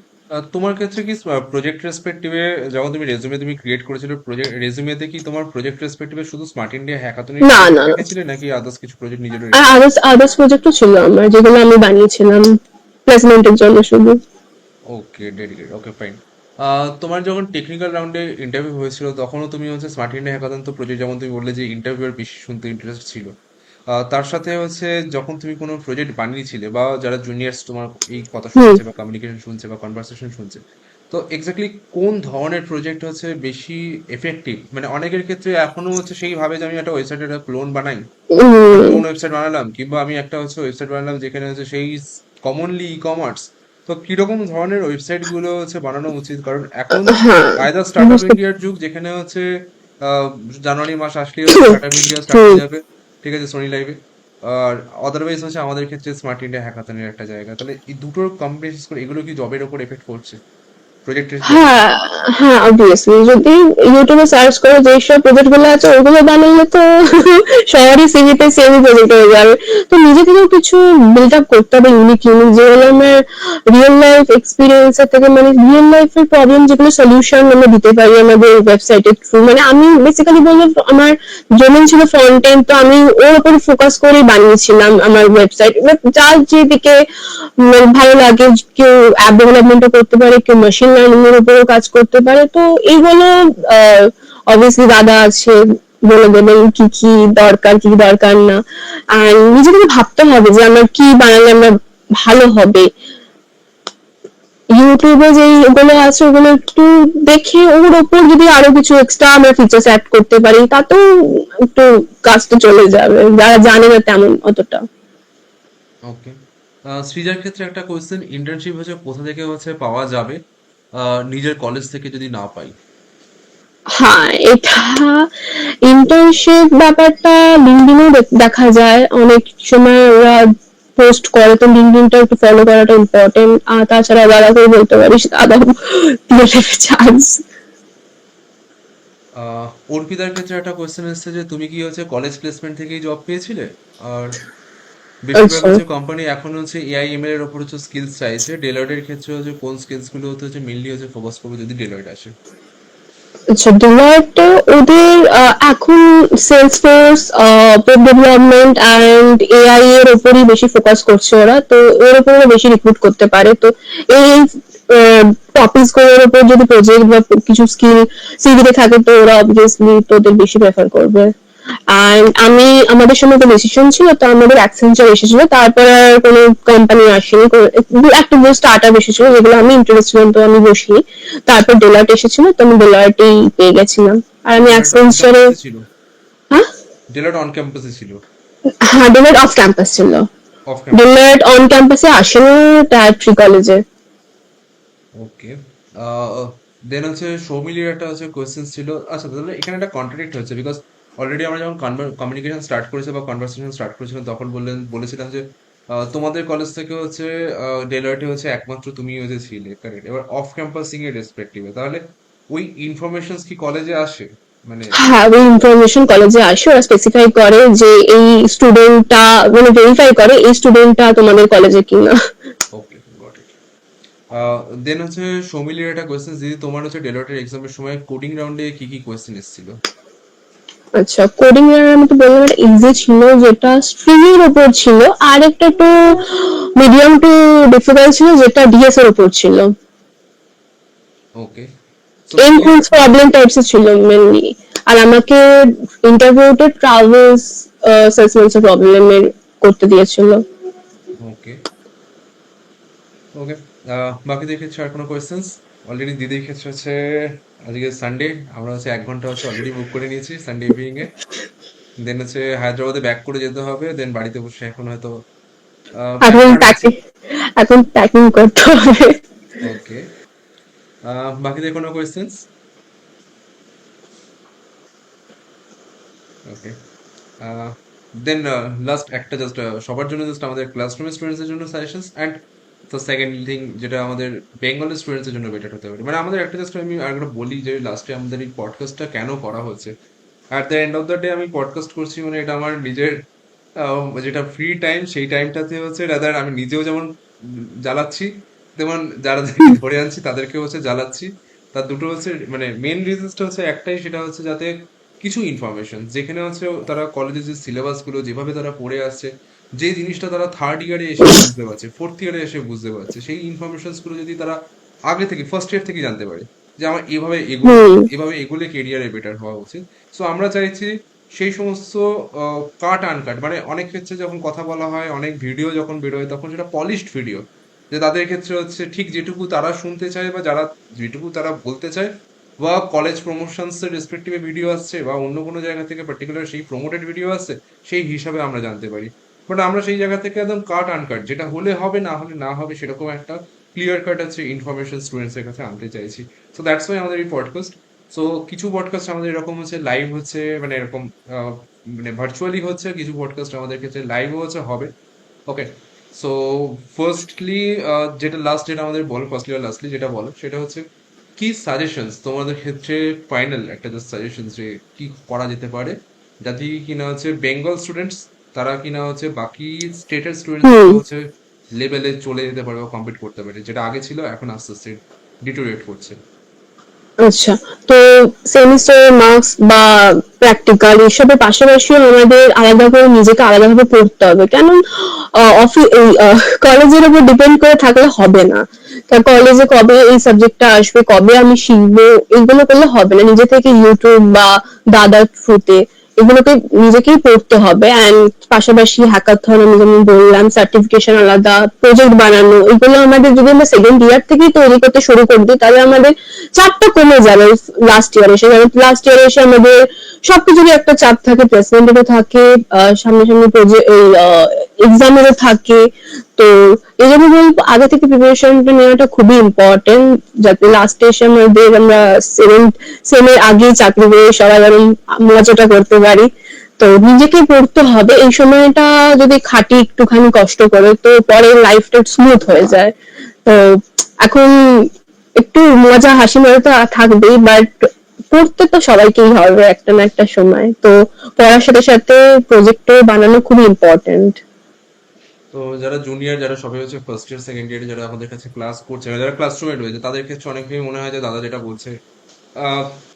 তোমার ক্ষেত্রে কি প্রজেক্ট রেসপেক্টিভে যখন তুমি রেজুমে তুমি ক্রিয়েট করেছিলে, প্রজেক্ট রেজুমেতে কি তোমার প্রজেক্ট রেসপেক্টিভে শুধু স্মার্ট ইন্ডিয়া হ্যাকাথনের না প্রজেক্ট না না, রেখেছিলে নাকি আদার্স কিছু প্রজেক্ট নিজেরও আর রেখেছিলে? আদার্স আদার্স প্রজেক্টও ছিল আমার, যেগুলো আমি বানিয়েছিলাম প্লেসমেন্টের জন্য শুধু। ওকে, ডেডিকেট, ওকে, ফাইন। তোমার যখন টেকনিক্যাল রাউন্ডে ইন্টারভিউ হয়েছিল তখনও তুমি হচ্ছে স্মার্ট ইন্ডিয়া হ্যাকাথন তো প্রজেক্ট, যেমন তুমি বললে যে ইন্টারভিউর বেশি শুনতে ইন্টারেস্ট ছিল, তার সাথে হচ্ছে যখন তুমি কোনো প্রজেক্ট বানিয়েছিলে বা যারা জুনিয়র্স তোমার এই কথা হুম। শুনছে বা কমিউনিকেশন শুনছে বা কনভারসেশন শুনছে, তো এক্স্যাক্টলি কোন ধরনের প্রজেক্ট হচ্ছে বেশি এফেক্টিভ? মানে অনেকের ক্ষেত্রে এখনো হচ্ছে সেই ভাবে যে আমি একটা ওয়েবসাইটের একটা ক্লোন বানাই, একটা উম, ক্লোন ওয়েবসাইট বানালাম, কিংবা আমি একটা হচ্ছে ওয়েবসাইট বানালাম যেখানে হচ্ছে সেই কমনলি ই কমার্স। তো কিরকম ধরনের ওয়েবসাইট গুলো হচ্ছে বানানো উচিত? কারণ এখন হ্যাঁ, আইদার স্টার্ট আপ বুঝতে ইন্ডিয়ার যুগ, যেখানে হচ্ছে আহ, জানুয়ারি মাস আসলেই হচ্ছে স্টার্ট আপ ইন্ডিয়া স্টার্ট হুম। হয়ে যাবে, ঠিক আছে, সোনি লাইভে। আর আদারওয়াইজ হচ্ছে আমাদের ক্ষেত্রে স্মার্ট ইন্ডিয়া হ্যাকাথনের একটা জায়গা। তাহলে এই দুটোর কম্বিনেশন করে এগুলো কি জবের ওপর এফেক্ট করছে, প্রজেক্টের জবে? হ্যাঁ, হ্যাঁ, অবভিয়াসলি যদি ইউটিউবে সার্চ করে যেসব প্রজেক্ট গুলো আছে ওগুলো বানালে তো সবারই সিভিতে সেমই প্রজেক্ট হয়ে যাবে। তো নিজে থেকেও কিছু বিল্ড আপ করতে হবে, ইউনিক ইউনিক, যেগুলো আমার রিয়েল লাইফ এক্সপিরিয়েন্স থেকে, মানে রিয়েল লাইফের প্রবলেম যেগুলো সলিউশন আমরা দিতে পারি আমাদের ওয়েবসাইটের থ্রু। মানে আমি বেসিক্যালি বলবো আমার ডোমেন ছিল ফ্রন্ট এন্ড, তো আমি ওর উপর ফোকাস করে বানিয়েছিলাম আমার ওয়েবসাইট। যার যেদিকে ভালো লাগে, কেউ অ্যাপ ডেভেলপমেন্টও করতে পারে, কেউ মেশিন লার্নিং এর উপরেও কাজ করতে পারে। তো এইগুলো অবভিয়াসলি দাদা আছে, বলে দেবেন কি কি দরকার কি কি দরকার না। আর নিজে থেকে ভাবতে হবে যে আমার কি বানালে আমরা ভালো হবে। ইউটিউবে যে ওগুলো আছে ওগুলো একটু দেখে ওর ওপর যদি আরো কিছু এক্সট্রা আমরা ফিচার্স অ্যাড করতে পারি তাতেও একটু কাজটা চলে যাবে, যারা জানে না তেমন অতটা। ওকে। সৃজার ক্ষেত্রে একটা কোয়েশ্চেন, ইন্টার্নশিপ হচ্ছে কোথা থেকে হচ্ছে পাওয়া যাবে নিজের কলেজ থেকে যদি না পাই? হ্যাঁ, এটা ইন্টার্নশিপ ব্যাপারটা লিঙ্কডইনে দেখা যায় অনেক সময়, ওরা পোস্ট করে, তো লিঙ্কডইনটা একটু ফলো করাটা ইম্পর্টেন্ট। আর তাছাড়া দাদাকেও বলতে পারিস, দাদা দিয়ে দেবে চান্স। অর্পিতার ক্ষেত্রে একটা কোয়েশ্চেন এসেছে যে তুমি কি হচ্ছে কলেজ প্লেসমেন্ট থেকেই জব পেয়েছিলে? আর বেশিরভাগ আচ্ছা, হচ্ছে কোম্পানি এখন হচ্ছে এআই এমএল এর উপর হচ্ছে স্কিলস চাইছে। ডেলয়েটের ক্ষেত্রে হচ্ছে কোন স্কিলস গুলো হচ্ছে মেইনলি হচ্ছে ফোকাস করবে যদি ডেলয়েট আসে? আচ্ছা, ডিলাইট ওদের এখন Salesforce, web development and AI এর উপরই বেশি ফোকাস করছে ওরা, তো এর উপরে বেশি রিক্রুট করতে পারে। তো এই টপিকস গুলোর উপর যদি প্রজেক্ট বা কিছু স্কিল সিভিতে থাকে তো ওরা অবভিয়াসলি তোদের বেশি প্রেফার করবে। আর আমি, আমাদের সময় তো ডিসিশন ছিল, তো আমাদের অ্যাক্সেঞ্চার এসেছিল, তারপরে আর কোনো কোম্পানি আসেনি। দু একটা দু স্টার্ট আপ এসেছিল যেগুলো আমি ইন্টারেস্ট ছিলাম, তো আমি বসিনি। তারপর ডেলার্ট এসেছিল, তো আমি ডেলার্টেই পেয়ে গেছিলাম। আর আমি ডেলয়েট অন অ্যাক্সেঞ্চারে। ক্যাম্পাসে ছিল? হ্যাঁ, ডেলয়েট অন ক্যাম্পাসে ছিল? হ্যাঁ, ডেলার্ট অফ ক্যাম্পাস ছিল। Off campus? ডেলার্ট অন ক্যাম্পাসে আসেনি টায়ার 3 কলেজে। ওকে। দেন হচ্ছে সৌমিলির একটা হচ্ছে কোয়েশ্চেন ছিল। আচ্ছা, তাহলে এখানে একটা কন্ট্রাডিক্ট হচ্ছে, বিকজ অলরেডি আমরা যখন কমিউনিকেশন স্টার্ট করেছি বা কনভারসেশন স্টার্ট করেছিলাম তখন বলেছিলাম যে তোমাদের কলেজ থেকে হচ্ছে ডেলয়েটে হচ্ছে একমাত্র তুমি হচ্ছে ছিলে, কারেক্ট? এবার অফ ক্যাম্পাসিং এর রেসপেক্টিভে তাহলে ওই ইনফরমেশন কি কলেজে আসে? মানে হ্যাঁ, ওই ইনফরমেশন কলেজে আসে, ওরা স্পেসিফাই করে যে এই স্টুডেন্টটা, মানে ভেরিফাই করে এই স্টুডেন্টটা তোমাদের কলেজে কিনা। ওকে, গট ইট। দেন হচ্ছে সৌমিলির একটা কোয়েশ্চেন, যদি তোমার হচ্ছে ডেলয়েটের এক্সামের সময় কোডিং রাউন্ডে কি কি কোয়েশ্চেন এসেছিল? আচ্ছা, কোডিং এর আমি তো বললাম একটা ইজি ছিল যেটা স্ট্রিং এর উপর ছিল, আর একটা একটু মিডিয়াম টু ডিফিকাল্ট ছিল যেটা ডিএস এর উপর ছিল। ওকে। সো এনহেন্স প্রবলেম টাইপস ছিল মেনলি। আর আমাকে ইন্টারভিউতে ট্রাভেলস সেলসম্যানস প্রবলেমের করতে দিয়েছিল। ওকে, ওকে। বাকিদের ক্ষেত্রে আর কোনো কোয়েশ্চেন্স? অলরেডি দিদির ক্ষেত্রে হচ্ছে আজকে সানডে, আমরা হচ্ছে 1 ঘন্টা হচ্ছে অলরেডি বুক করে নিয়েছি সানডে ইভিনিং এ। দেন হচ্ছে হায়দ্রাবাদে ব্যাক করে যেতে হবে, দেন বাড়িতে বসে এখন হয়তো প্যান এখন কার্ড আছে। প্যাকিং, এখন প্যাকিং করতে হবে। ওকে। বাকিদের কোনো কোয়েশ্চেন্স? ওকে। দেন লাস্ট একটা জাস্ট সবার জন্য, জাস্ট আমাদের ক্লাসরুমের স্টুডেন্টসের জন্য সাজেশনস, অ্যান্ড তো সেকেন্ড থিং যেটা আমাদের বেঙ্গলের স্টুডেন্টসের জন্য বেটার হতে পারে, মানে আমাদের একটা জাস্ট আমি আর একটা বলি যে লাস্টে আমাদের এই পডকাস্টটা কেন করা হচ্ছে। At the end of the day আমি পডকাস্ট করছি মানে এটা আমার নিজের যেটা ফ্রি টাইম, সেই টাইমটাতে হচ্ছে রাদার আমি নিজেও যেমন জ্বালাচ্ছি, তেমন যারা ধরে আনছি তাদেরকে হচ্ছে জ্বালাচ্ছি। তার দুটো হচ্ছে মানে মেন রিজনসটা হচ্ছে একটাই, সেটা হচ্ছে যাতে কিছু ইনফরমেশন যেখানে হচ্ছে তারা কলেজের যে সিলেবাস গুলো যেভাবে তারা পড়ে আসছে, যে জিনিসটা তারা থার্ড ইয়ারে এসে বুঝতে পারছে, ফোর্থ ইয়ারে এসে বুঝতে পারছে, সেই ইনফরমেশন গুলো যদি তারা আগে থেকে ফার্স্ট ইয়ার থেকে জানতে পারে যে আমার এভাবে এগোতে হুম হবে, এভাবে এগোলে কেরিয়ারে বেটার হওয়া উচিত। সো আমরা চাইছি সেই সমস্ত কাট আনকাট, মানে অনেক ক্ষেত্রে যখন কথা বলা হয়, অনেক ভিডিও যখন বেরোয় তখন সেটা পলিশড ভিডিও, যে তাদের ক্ষেত্রে হচ্ছে ঠিক যেটুকু তারা শুনতে চায় বা যারা যেটুকু তারা বলতে চায়, বা কলেজ প্রমোশনস এর রেসপেক্টিভে ভিডিও আসছে বা অন্য কোনো জায়গা থেকে পার্টিকুলার সেই প্রমোটেড ভিডিও আসছে, সেই হিসাবে আমরা জানতে পারি। বাট আমরা সেই জায়গা থেকে একদম কাট আনকাট, যেটা হলে হবে না হলে না হবে সেরকম একটা ক্লিয়ার কাট আছে ইনফরমেশন স্টুডেন্টস এর কাছে আনতে চাইছি। সো দ্যাটস ওয়াই আমাদের এই পডকাস্ট। সো কিছু পডকাস্ট আমাদের এরকম হচ্ছে লাইভ হচ্ছে, মানে এরকম মানে ভার্চুয়ালি হচ্ছে, কিছু পডকাস্ট আমাদের ক্ষেত্রে লাইভও হচ্ছে হবে। ওকে। সো ফার্স্টলি যেটা লাস্ট, যেটা আমাদের বলো, ফার্স্টলি আর লাস্টলি যেটা বলো সেটা হচ্ছে কি সাজেশনস তোমাদের ক্ষেত্রে, ফাইনাল একটা জাস্ট সাজেশনস যে কি করা যেতে পারে যাতে কিনা হচ্ছে বেঙ্গল স্টুডেন্টস তারা কিনা হচ্ছে বাকি স্টেটের স্টুডেন্টস হুম। হচ্ছে লেভেলে চলে যেতে পারে বা কম্পিট করতে পারে, যেটা আগে ছিল এখন আস্তে আস্তে ডিটোরিয়েট করছে। আচ্ছা, তো সেমিস্টারের মার্কস বা প্র্যাকটিক্যাল এসবের পাশাপাশিও আমাদের আলাদা করে নিজেকে আলাদাভাবে পড়তে হবে, কেন কলেজের উপর ডিপেন্ড করে থাকলে হবে না। কলেজে কবে এই সাবজেক্টটা আসবে, কবে আমি শিখবো, এগুলো করলে হবে না। নিজে থেকে ইউটিউব বা দাদার থ্রুতে এগুলোকে নিজেকেই পড়তে হবে। অ্যান্ড পাশাপাশি হ্যাকাথন, আমি যেমন বললাম, সার্টিফিকেশন আলাদা, প্রজেক্ট বানানো, এগুলো আমাদের যদি আমরা সেকেন্ড ইয়ার থেকেই তৈরি করতে শুরু করে দিই তাহলে আমাদের চাপটা কমে যাবে। লাস্ট ইয়ার এসে, কারণ লাস্ট ইয়ার এসে আমাদের সবকিছুরই একটা চাপ থাকে, প্লেসমেন্টেরও থাকে, সামনে সামনে এক্সামেরও থাকে। তো এই জন্য বলবো আগে থেকে প্রিপারেশনটা নেওয়াটা খুবই ইম্পর্টেন্ট, যাতে লাস্টে এসে আমাদের আমরা সেমের আগে চাকরি করে সবাই যেন মজাটা করতে পারি। তো নিজেকে পড়তে হবে, এই সময়টা যদি খাটি একটুখানি কষ্ট করে তো পরে লাইফটা স্মুথ হয়ে যায়। তো এখন একটু মজা হাসি মজা তো থাকবেই, বাট পড়তে তো সবাইকেই হবে একটা না একটা সময়। তো পড়ার সাথে সাথে প্রজেক্টও বানানো খুবই ইম্পর্টেন্ট। তো যারা জুনিয়র, যারা সবাই হচ্ছে ফার্স্ট ইয়ার সেকেন্ড ইয়ারে যারা আমাদের কাছে ক্লাস করছে, যারা ক্লাসরুমে রয়েছে, তাদের ক্ষেত্রে অনেকেই মনে হয় যে দাদা যেটা বলছে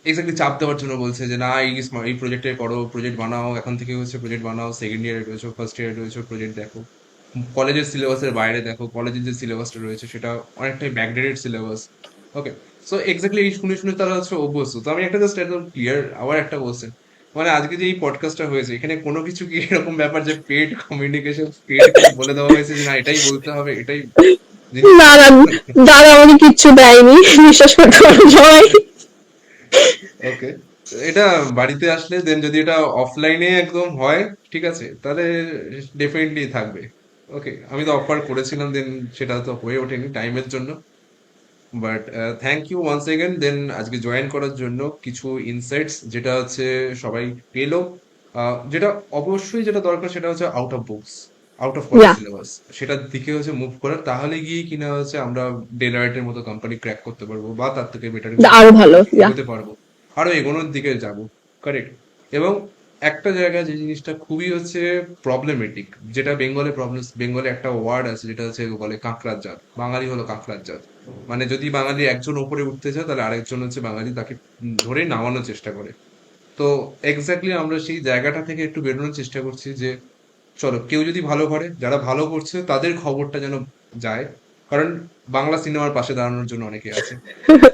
এক্স্যাক্টলি চাপ দেওয়ার জন্য বলছে যে না এই প্রজেক্টে করো, প্রজেক্ট বানাও, এখন থেকে হচ্ছে প্রজেক্ট বানাও, সেকেন্ড ইয়ারে রয়েছে, ফার্স্ট ইয়ারে রয়েছে, প্রজেক্ট দেখো, কলেজের সিলেবাসের বাইরে দেখো, কলেজের যে সিলেবাসটা রয়েছে সেটা অনেকটাই ব্যাকডেটেড সিলেবাস। ওকে। সো এক্স্যাক্টলি এই শুনে শুনে তারা হচ্ছে অভ্যস্ত। তো আমি একটা জাস্ট একদম ক্লিয়ার আবার একটা কোশ্চেন, মানে আজকে যে এই পডকাস্টটা হয়েছে এখানে কোনো কিছু কি এরকম ব্যাপার যে পেড কমিউনিকেশন, পেড কিছু বলে দেওয়া হয়েছে যে না এটাই বলতে হবে, এটাই জিনিস? দাদা, দাদা আমাকে কিচ্ছু দেয়নি, বিশ্বাস করতে পারো সবাই। ওকে। এটা বাড়িতে আসলে দেন যদি এটা অফলাইনে একদম হয়, ঠিক আছে, তাহলে ডেফিনেটলি থাকবে। ওকে, আমি তো অফার করেছিলাম, দেন সেটা তো হয়ে ওঠেনি টাইমের জন্য। But thank you once again then আজকে জয়েন করার জন্য। কিছু ইনসাইটস যেটা হচ্ছে সবাই পেলো, যেটা অবশ্যই যেটা দরকার সেটা হচ্ছে out of books, out of college yeah, syllabus, সেটার দিকে হচ্ছে মুভ করার, তাহলে গিয়ে কিনা হচ্ছে আমরা ডেলয়েটের মতো কোম্পানি ক্র্যাক করতে পারবো বা তার থেকে বেটার আরো ভালো। ইয়া, এগোতে পারবো, আরো এগোনোর দিকে যাব। কারেক্ট। এবং একটা জায়গায় যে জিনিসটা খুবই হচ্ছে প্রবলেমেটিক, যেটা বেঙ্গলে প্রবলেম, বেঙ্গলে একটা ওয়ার্ড আছে যেটা হচ্ছে বলে কাঁকড়ার জাত, বাঙালি হলো কাঁকড়ার জাত। মানে যদি বাঙালি একজন উপরে উঠতে চায় তাহলে আরেকজন হচ্ছে বাঙালি তাকে ধরে নামানোর চেষ্টা করে। তো এক্স্যাক্টলি আমরা সেই জায়গাটা থেকে একটু বেরোনোর চেষ্টা করছি যে চলো কেউ যদি ভালো করে, যারা ভালো করছে তাদের খবরটা যেন যায়। কারণ বাংলা সিনেমার পাশে দাঁড়ানোর জন্য অনেকে আছে,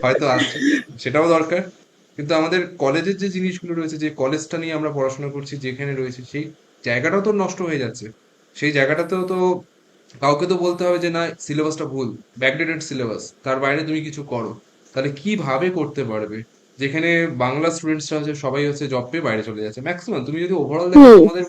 হয়তো আসছে, সেটাও দরকার। কিন্তু আমাদের কলেজের যে জিনিসগুলো রয়েছে, যে কলেজটা নিয়ে আমরা পড়াশোনা করছি, যেখানে রয়েছে সেই জায়গাটাও তো নষ্ট হয়ে যাচ্ছে। সেই জায়গাটাতেও তো কাউকে তো বলতে হবে যে না সিলেবাসটা ভুল, ব্যাকডেটেড সিলেবাস, তার বাইরে তুমি কিছু করো। তাহলে কিভাবে করতে পারবে? যেখানে বাংলা স্টুডেন্টসরা হচ্ছে সবাই হচ্ছে জব পেয়ে বাইরে চলে যাচ্ছে ম্যাক্সিমাম, তুমি যদি ওভারঅল দেখো হুম। তোমাদের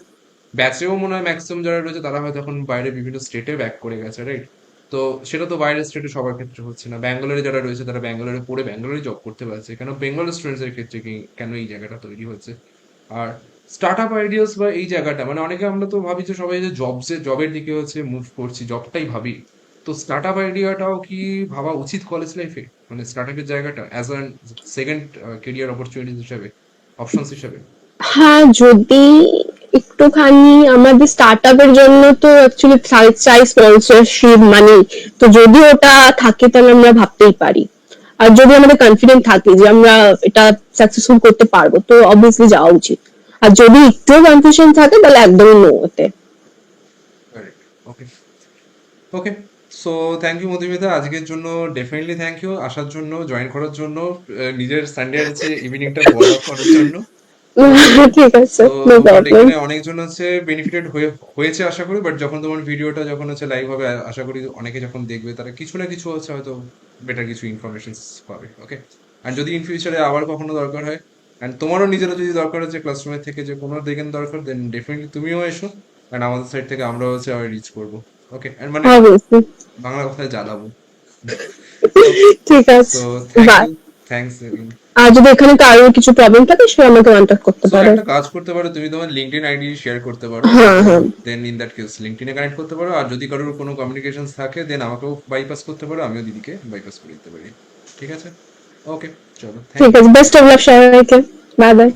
ব্যাচেও মনে হয় ম্যাক্সিমাম যারা রয়েছে তারা হয়তো এখন বাইরে বিভিন্ন স্টেটে ব্যাক করে গেছে, রাইট? তো সেটা তো বাইরের স্টেটে সবার ক্ষেত্রে হচ্ছে না, ব্যাঙ্গালোরে যারা রয়েছে তারা ব্যাঙ্গালোরে পড়ে ব্যাঙ্গালোরে জব করতে পারছে, কেন বেঙ্গল স্টুডেন্টস এর ক্ষেত্রে কি কেন এই জায়গাটা তৈরি হচ্ছে? আর স্টার্ট আপ আইডিয়াস বা এই জায়গাটা, মানে অনেকে আমরা তো ভাবি যে সবাই যে জবের দিকে হচ্ছে মুভ করছি, জবটাই ভাবি। তো স্টার্ট আপ আইডিয়াটাও কি ভাবা উচিত কলেজ লাইফে, মানে স্টার্ট আপের জায়গাটা as a second career opportunity হিসেবে, অপশনস হিসেবে? হ্যাঁ, যদি একটুখানি আমাদের স্টার্ট আপের জন্য তো অ্যাকচুয়ালি চাই স্পন্সরশিপ মানি, তো যদি ওটা থাকে তাহলে আমরা ভাবতেই পারি। আর যদি আমাদের কনফিডেন্ট থাকে যে আমরা এটা সাকসেসফুল করতে পারবো তো অবভিয়াসলি যাওয়া উচিত। আর যদি একটু কনফিউশন থাকে তাহলে একদমই নো ওতে। Correct. Okay, okay. So thank you Madhumita, আজকের জন্য ডেফিনেটলি থ্যাংক ইউ আসার জন্য, জয়েন করার জন্য, নিজের সানডে আছে ইভিনিংটা বল আপ করার জন্য। ওকে। ঠিক আছে, সো নো বাট প্রবলেম। এখানে অনেকজন হচ্ছে বেনিফিটেড হয়েছে আশা করি, বাট যখন তোমার ভিডিওটা যখন হচ্ছে লাইভ হবে আশা করি অনেকে যখন দেখবে তারা কিছু না কিছু হচ্ছে হয়তো বেটার কিছু ইনফরমেশন পাবে। ওকে। আর যদি ইন ফিউচারে আবার কখনো দরকার হয়, অ্যান্ড তোমারও নিজেরও যদি দরকার হচ্ছে ক্লাসরুমের থেকে যে কোনো দিকেন দরকার, দেন ডেফিনেটলি তুমিও এসো, অ্যান্ড আমাদের সাইড থেকে আমরাও হচ্ছে আবার রিচ করবো। ওকে, অ্যান্ড মানে অবভিয়াসলি। বাংলা কথায় জ্বালাবো। ওকে। ঠিক আছে, so thank bye. You. Thanks. আর যদি এখানে কারোর কিছু প্রবলেম থাকে সে আমাকে কন্ট্যাক্ট করতে সো পারে। একটা কাজ করতে পারো, তুমি তোমার লিঙ্কডইন আইডি শেয়ার করতে পারো। হ্যাঁ ওকে। হ্যাঁ। দেন ইন দ্যাট কেস লিঙ্কডইনে কানেক্ট করতে পারো, আর যদি কারোর কোনো কমিউনিকেশন থাকে দেন আমাকেও বাইপাস করতে পারো, আমিও দিদিকে বাইপাস করে দিতে পারি। ঠিক আছে। ওকে। চলো, থ্যাংক ঠিক ইউ। আছে, বেস্ট অফ লাক সবাইকে। Bye bye.